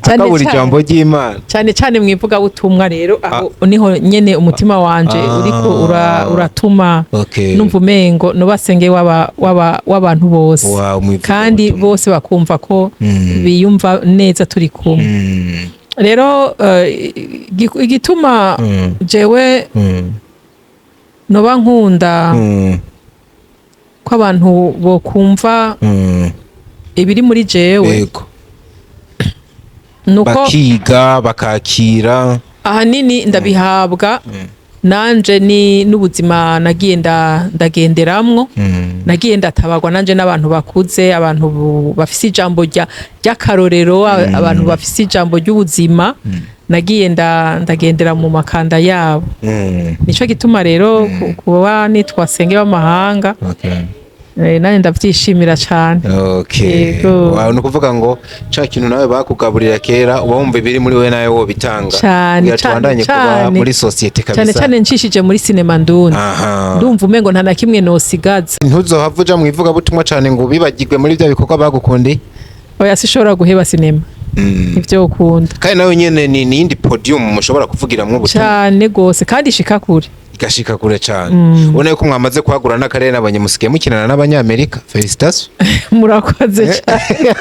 akabura ijambo ry'Imana cyane mwivuga butumwa rero aho niho nyene umutima wanje uriko uratuma numva umengo no basenge w'abantu bose kandi bose bakumva ko biyumva neza turi kumwe rero igituma jewe noba nkunda ko abantu bokumva ibiri muri jewe nuko bakiga bakakira ahanini ndabihabwa nanje ni n'ubuzima nagiye ndagenderamwo nagiye ndatabagwa nanje n'abantu bakuze abantu bafise ijambo ry'akarorero abantu bafise ijambo ry'ubuzima nagiye ndagendera mu makanda yabo nico gituma rero kuba nitwa senge w'amahanga nane ndavyishimira cyane ni ukuvuga ngo ca kintu nawe bakugaburira kera uba wumva ibiri muri we nawe wo bitanga cyane kuba muri societe kabisa cyane nshishije muri sinema ndundi ndumva umengo nta na kimwe nosigaza ntuzohava uja mu ivuga butumwa cyane ngo bibagirwe muri bya bikorwa bagukundi oya sishobora guheba sinema ivyo ukunda kandi nawe nyene ni yindi podium mushobora kuvugiramwo butumwa cyane gose kandi shika kure igashika kure cyane ubona yuko mwamaze kwagura n'akarere n'abanyamusike mukinana n'abanyamerika felicitation murakoze cyane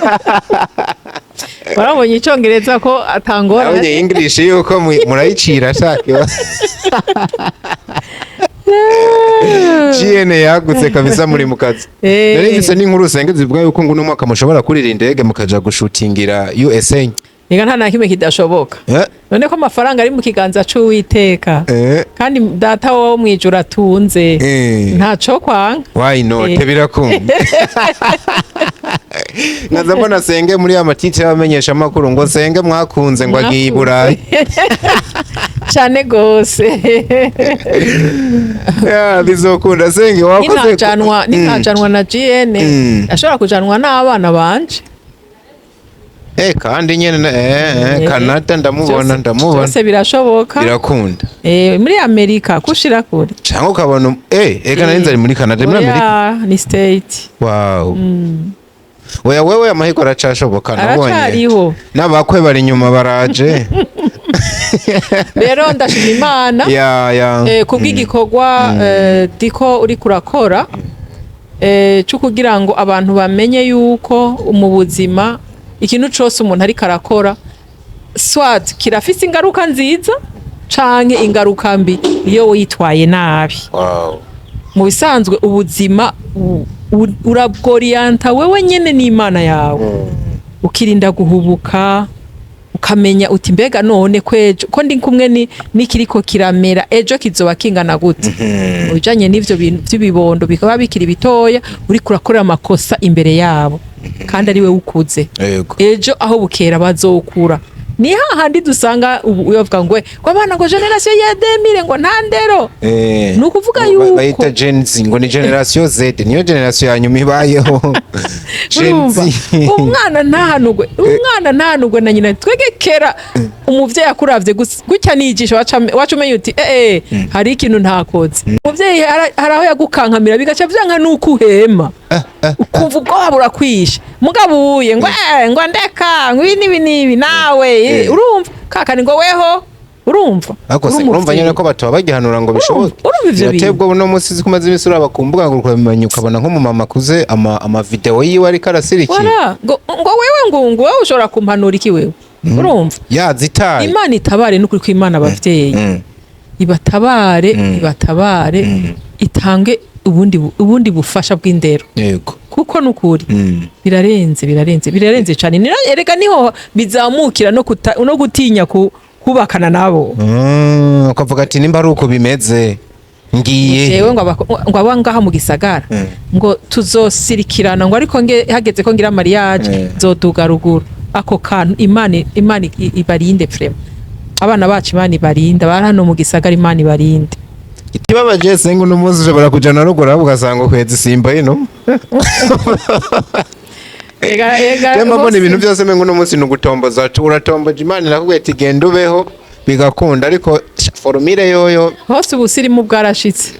barabonye icyongereza ko atangora abonye English yuko murayicira shaka GN yagutse kabisa muri mukazi rero ngise n'inkuru usenge zivuga yuko ngo n'umwaka mushobora kurira indege mukaja gushutingira USA Niga nta nakimwe kidashoboka none ko amafaranga ari mu kiganza c'Uwiteka kandi data wo mwijura atunze ntaco kwanga why not birakunda naza mbona senge muri amatitse y'abamenyesha amakuru ngo senge mwakunze ngo agiye Burayi cyane gose bizokunda senge wakoze nikajanwa na GN ashobora kujanwa n'abana banje kandi nyene Canada ndamubona byose birashoboka birakunda muri Amerika kushira kure cyangwa ukabona ega narinze ari muri Canada muri Amerika ni state wow oya wewe amahiko aracashoboka nabonye n'abakwe bari inyuma baraje rero ndashima Imana kubw'igikorwa diko uri kurakora cyo kugira ngo abantu bamenye yuko mu buzima ikintu cyose umuntu ari karakora swat kirafise ingaruka nziza canke ingaruka mbi iyo witwaye nabi mu bisanzwe ubuzima urabgorianta wewe nyene n'Imana yawe ukirinda guhubuka ukamenya uti mbega none kwejo ko ndi kumwe nikiriko kiramera ejo kizoba kingana gute ujanye n'ivyo bintu by'ibibondo bikaba bikiri bitoya uri kurakora amakosa imbere yabo kandi ari we ukuze ejo aho bukera bazokura ni hahandi dusanga uyovuga ngo abana ngo generation ya 2000 ngo ntandero ni ukuvuga yuko bayita Gen Z ngo ni generation Z niyo generation ya nyuma ibayeho Gen Z umwana ntahanugwe na nyina twegekera umuvyeyi akuravye gutya nigisha wacumenya uti hari ikintu ntakoze umuvyeyi haraho yagukankamira bigaca vyanka nuko uhema ukumva ubwoba burakwisha mugabo uye ngo ndeka ngo nibi nawe urumva kakani ngo weho urumva nyene ko bataba bagihanura ngo bishoboke biratebwa uno munsi zikumaze iminsi urabakumbuga ngo ukamenya ukabona nko mu mama kuze ama video yiwe ariko arasirikiye ngo wewe ngo wewe ushobora kumpanura iki wewe urumva yazitaye Imana itabare n'ukuri ko Imana abavyeyi ibatabare itange ubundi bufasha bw'indero yego kuko nukuri birarenze cyane erega niho bizamukira no gutinya kubakana nabo ukavuga ati nimba ari uko bimeze ngiye jewe ngo abangaha mu gisagara ngo tuzosirikirana ngo ariko hageze ko ngira mariage zoduga ruguru ako kantu Imana ibarinde frema abana bacu Imana ibarinde bari hano mu gisagara Imana ibarinde ikibabaje senga uno munsi ushobora kujana ruguru ugasanga kwezi simba ino Temba mbona ibintu byose mengo uno munsi nugutomboza uratomboje Imana nakubwiye ati genda ubeho bigakunda ariko formule yoyo hose ubusirimu bwarashitse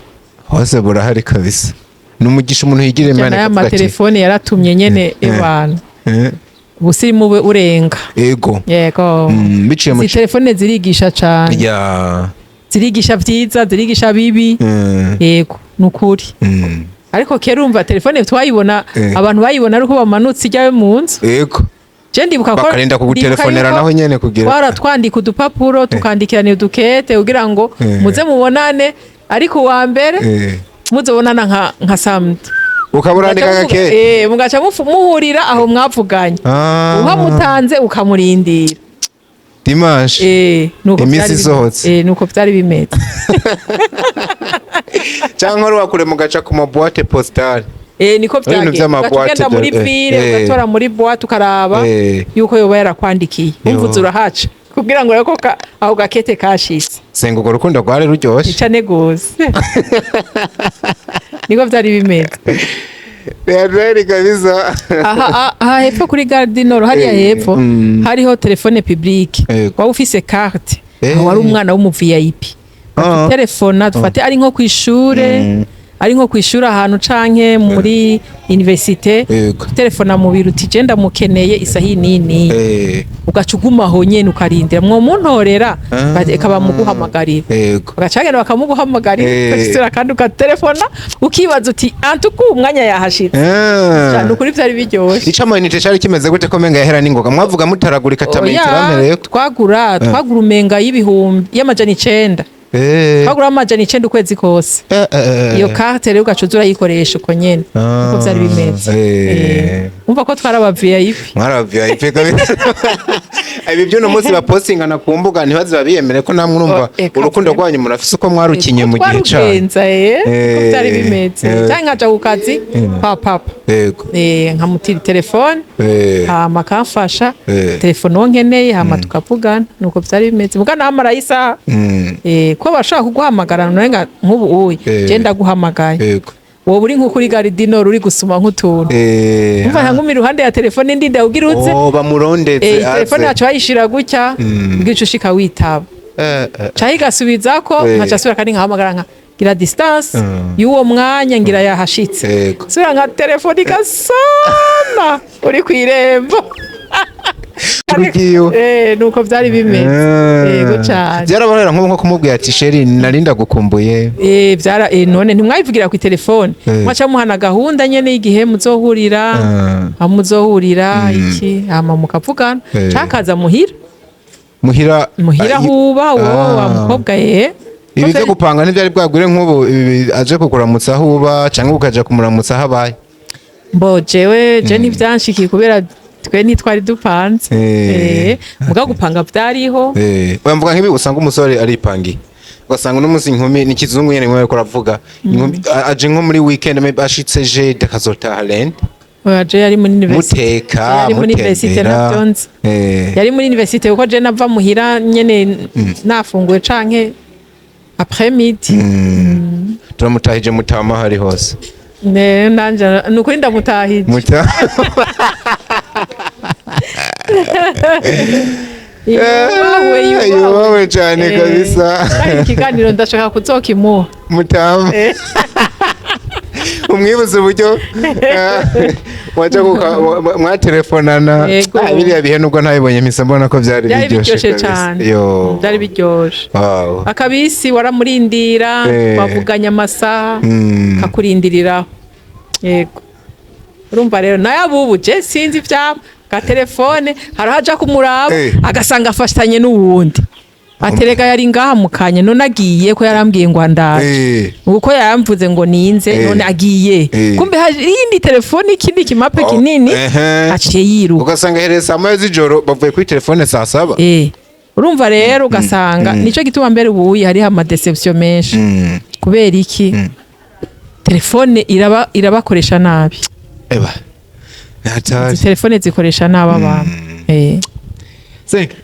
hose burahari kabisa numugisha umuntu yigire Imana ya amatelefone yaratumye nyene ebana ubusirimu urenga yego biciye mu telefone zirigisha cyane zirigisha vyiza zirigisha bibi yego nukuri ariko kera urumva telefone twayibona abantu bayibona ariko bamanutse ijyawe mu nzu yego je ndibuka ko bakarinda kugutelefonera naho nyene kugira twaratwandika udupapuro tukandikirana udukete kugira ngo muze mubonane ariko wa mbere muzobonana nka samedi ukaburandika gake mugaca muhurira aho mwavuganye uhamutanze ukamurindira Dimanche imisi sohotse nuko byari bimeze cyangwa ruwakure mugaca ku maboîte postale niko byagenda muri ville ugatora muri boîte ukaraba yuko yoba yarakwandikiye umvuze urahaca kugira ngo yako aho gakete kashitse senga ugo rukundo rwari ruryoshe cyane gose niko byari bimeze Rero kabisa aha hepfo kuri Gardinoro hariya hepfo hariho telefone publique waba ufise carte wari umwana w'umu VIP telefona dufate ari nko kwishura ahantu canke muri universite telefona mu biro uti genda mukeneye isahi nini ugaca ugumaho nyene ukarindira mwo muntorera bakaba muguhamagarira bagacagenda bakamuguhamagarira ugasura kandi ukatelefona ukibaza uti antuku umwanya yahashitse cyane ukuri byari biryoshye icamo inite cyari kimeze gute ko menga yahera ningoga mwavuga mutaragurika tametera twagura umenga y'ibihumbi y'amajana 9 twagura amajana 9 ukwezi kose iyo carte rero ugacuza urayikoresha uko nyene uko byari bimeze umva ko twaraba VIP kabisa ibi byo no munsi bapostinga na kumbuga ntibaziba biyemere ko namwe urumva urukundo rwanyu murafise uko mwarukinye mu gihe cyane uko byari bimeze cyangwa nkaja ku kazi papa nkamutira telefone hama kamfasha telefone wonkeneye hama tukavugana nuko byari bimeze mugana hamara isa ko bashaka kuguhamagara none nk'ubu uye genda guhamagaye wowe uri nko kuri Gardinoro uri gusuma nk'utuntu umva nkumi iruhande ya telefone ndi ndawugirutse bamurondetse telefone yacu bayishira gutya bwicu shika witaba cayi gasubiza ko nkaca sura kandi nkahamagara nka gira distance y'uwo mwanya ngira yahashitse sura nka telefone ikasana uri kwirembo nuko byari bimeze yego cyane byarabarera nko kumubwira ati sheri narinda gukumbuye none ntimwayivugira ku telefone mwaca muhana gahunda nyene y'igihe muzohurira iki hama mukavugana cakaza muhira huba wowe wa mukobwa ibi byo gupanga ntibyari bwagure nk'ubu aje kukuramutsa huba cyangwa ukaja kumuramutsa habaye jewe ntibyanshikiye kubera twe ntitwari dupanze muga gupanga byariho bamvuga nk'ibi usanga umusore aripangiye ugasanga n'umunsi inkumi n'ikizungu nyene mwe ko ravuga aje nko muri weekend ashitse je dakazotaha rent Oya yari muri university. muteka Yari muri university navyonze. Yari muri university kuko je nava muhira nyene nafunguye canke après midi. turamutahije mutama hari hose Ne nanje nukuri ndamutahije. Yubawe cyane kabisa. Ikiganiro ndashaka kuzokimuha mutama umwibuze uburyo waje mwatelefonana biriya bihe nubwo ntabibonye mpise mbona ko byari biryoshye cyane. Byari biryoshye. Akabisi waramurindira bavuganya amasaha kakurindiriraho. Yego urumva rero naye abubu je sinzi ivyabo ka telefone harahaja kumuraba agasanga afashanye n'uwundi aterega yari ngaha mukanye none agiye ko yarambwiye ngo andaje uko yaramvuze ngo ninze none agiye kumbe indi telefone ikindi kimape kinini aciye yiruka ugasanga hereza amaye z'ijoro bavuye kuri telefone saa 7 urumva rero ugasanga nico gituma mbere ubuye hari ama deception menshi kubera iki telefone irabakoresha nabi telefone zikoresha nabi abantu SENGE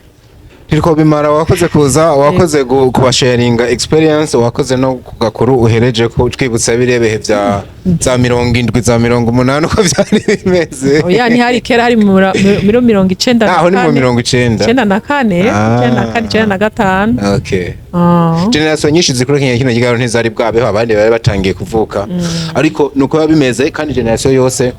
Niriko bimara wakoze kuza wakoze kubasharinga experience wakoze no kugakuru uhereje ko twibutsa birebehe vya za 70 za 80 uko vyari bimeze oya ni hari kera hari 90 aho ni mu 90 94 na 5 okay generation nyinshi zikurikiranye kino gigaro ntizari bwabeho abandi bari batangiye kuvuka ariko nuko bimeze kandi generation yose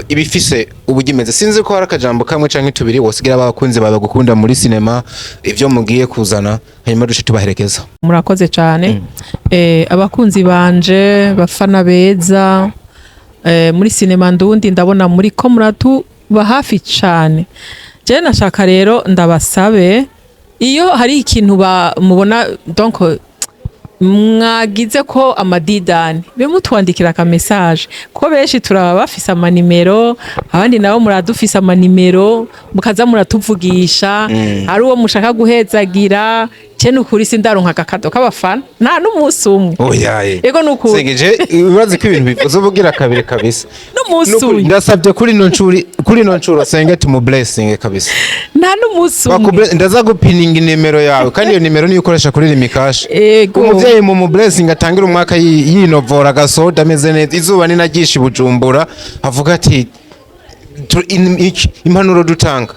ibifise ubugimeze sinzi ko hari akajambo kamwe canke tubiri wosigira abakunzi bawe gukunda muri cinema ivyo mugiye kuzana hanyuma dushe tubaherekeza murakoze cyane abakunzi banje bafana beza muri cinema ndundi ndabona muri ko muratu bahafi cyane je nashaka rero ndabasabe iyo hari ikintu mubona donc mwagize ko amadidani bimutwandikira ka message ko benshi turaba bafise amanimero abandi nabo muradufise amanimero mukaza muratuvugisha ari uwo mushaka guhezagira cyane ukuri sindaronka akado k'abafana nta n'umunsi umwe oyaye yego nukuri SENGE ibibazo ko ibintu bivuze ubugira kabiri kabisa n'umunsi umwe ndasabye kuri no ncuro SENGE tumu blessing kabisa nta n'umunsi umwe ndaza gupininga nimero yawe kandi iyo nimero niyo ukoresha kuri limikash umuvyeyi mu blessing atangira umwaka yinovora gasoda ameze neza izuba ni nagishi Bujumbura avuga ati impanuro dutanga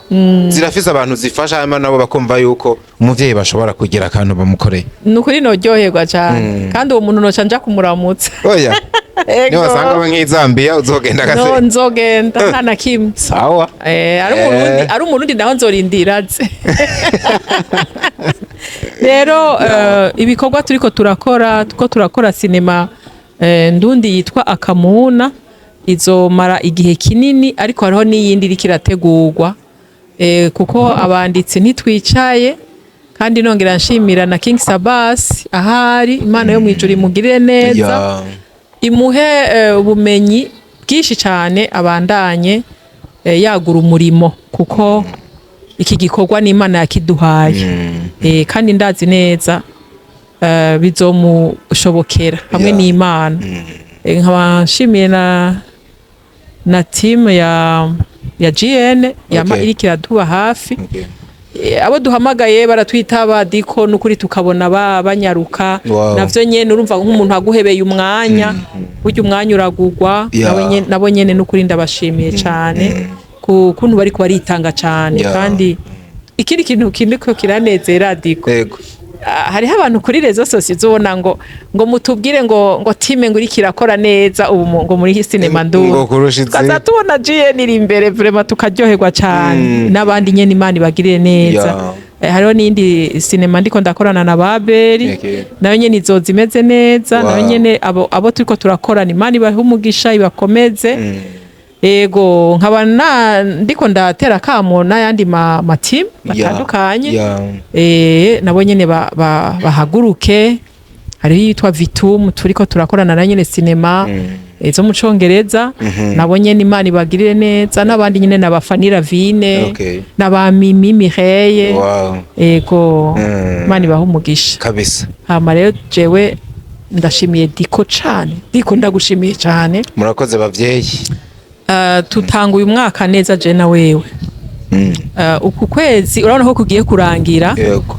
zirafise abantu zifasha hama nabo bakumva yuko umuvyeyi bashobora kugira akantu bamukoreye nukuri noryoherwa cyane kandi uwo muntu noca nja kumuramutsa oya ni wasanga nk'izambia uzogenda gase no nzogenda nta na kimwe sawa ari umurundi naho nzorindiratse rero ibikorwa turiko turakora cinema ndundi yitwa Akamuna izomara igihe kinini ariko hariho n'iyindi iri kirategurwa kuko abanditsi ntitwicaye kandi nongera nshimira na King Sabas ahari Imana yo mwijuru imugirire neza imuhe ubumenyi bwinshi cyane abandanye yagura umurimo kuko iki gikorwa ni Imana yakiduhaye kandi ndazi neza bizomushobokera hamwe n'Imana nkaba nshimiye na team ya GN yama iri kiraduba hafi abo duhamagaye baratwitaba diko nukuri tukabona banyaruka navyo nyene urumva nk'umuntu aguhebeye umwanya buryo umwanya uragurwa nabo nyene nukuri ndabashimiye cyane kuntu bariko baritanga cyane kandi ikindi kintu kindiko kiranezera diko hariho abantu kuri rezo sosiyo ubona ngo mutubwire ngo time ngo iri kirakora neza ubu ngo muri cinema ndu kaza tubona GN iri imbere vraiment tukaryoherwa cyane n'abandi nyene Imana ibagirire neza hariho n'indi cinema ndiko ndakorana na Babeli nayo nyene izoza imeze neza nayo nyene abo turiko turakorana Imana ibahe umugisha ibakomeze ego nkaba ndiko ndatera kamo n'ayandi ma team batandukanye nabo nyene bahaguruke hari yitwa Vitum turiko turakorana na nyene cinema zo mu Congereza nabo nyene Imana ibagirire neza n'abandi nyene nabafanira Vine n'abamimi Mireye ego Imana ibahe umugisha kabisa hama rero jewe ndashimiye Diko cyane Diko ndagushimiye cyane murakoze bavyeyi tutanga uyu mwaka neza je na wewe. Uku kwezi urabona ko kugiye kurangira. Yego.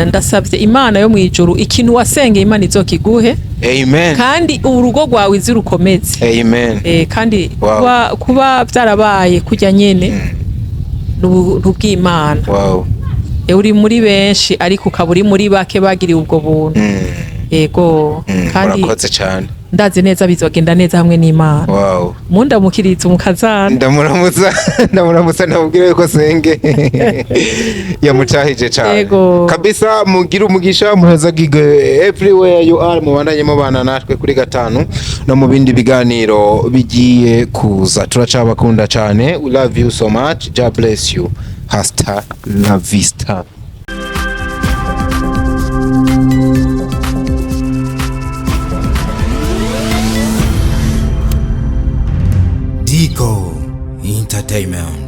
Ndasavye Imana yo mwijuru ikintu wasengeye Imana izokiguhe. Amen. Kandi urugo rwawe izirukomeze. Amen. Kandi kuba byarabaye kujya nyene n'ubw'Imana. Wow. Uri muri benshi ariko ukaburi muri bake bagiriye ubwo buntu. Yego. Kandi murakoze cyane. Ndazi neza bizogenda neza hamwe n'Imana. Wow. Munda mukiriza umukazana. Ndamuramutsa nabwire ko senge yamucahije cyane. Kabisa mugira umugisha muheza gige everywhere you are mubandanye mubana natwe kuri gatanu no mu bindi biganiro bigiye kuza. Turacabakunda cyane. We love you so much. God bless you. Hasta la vista. Entertainment.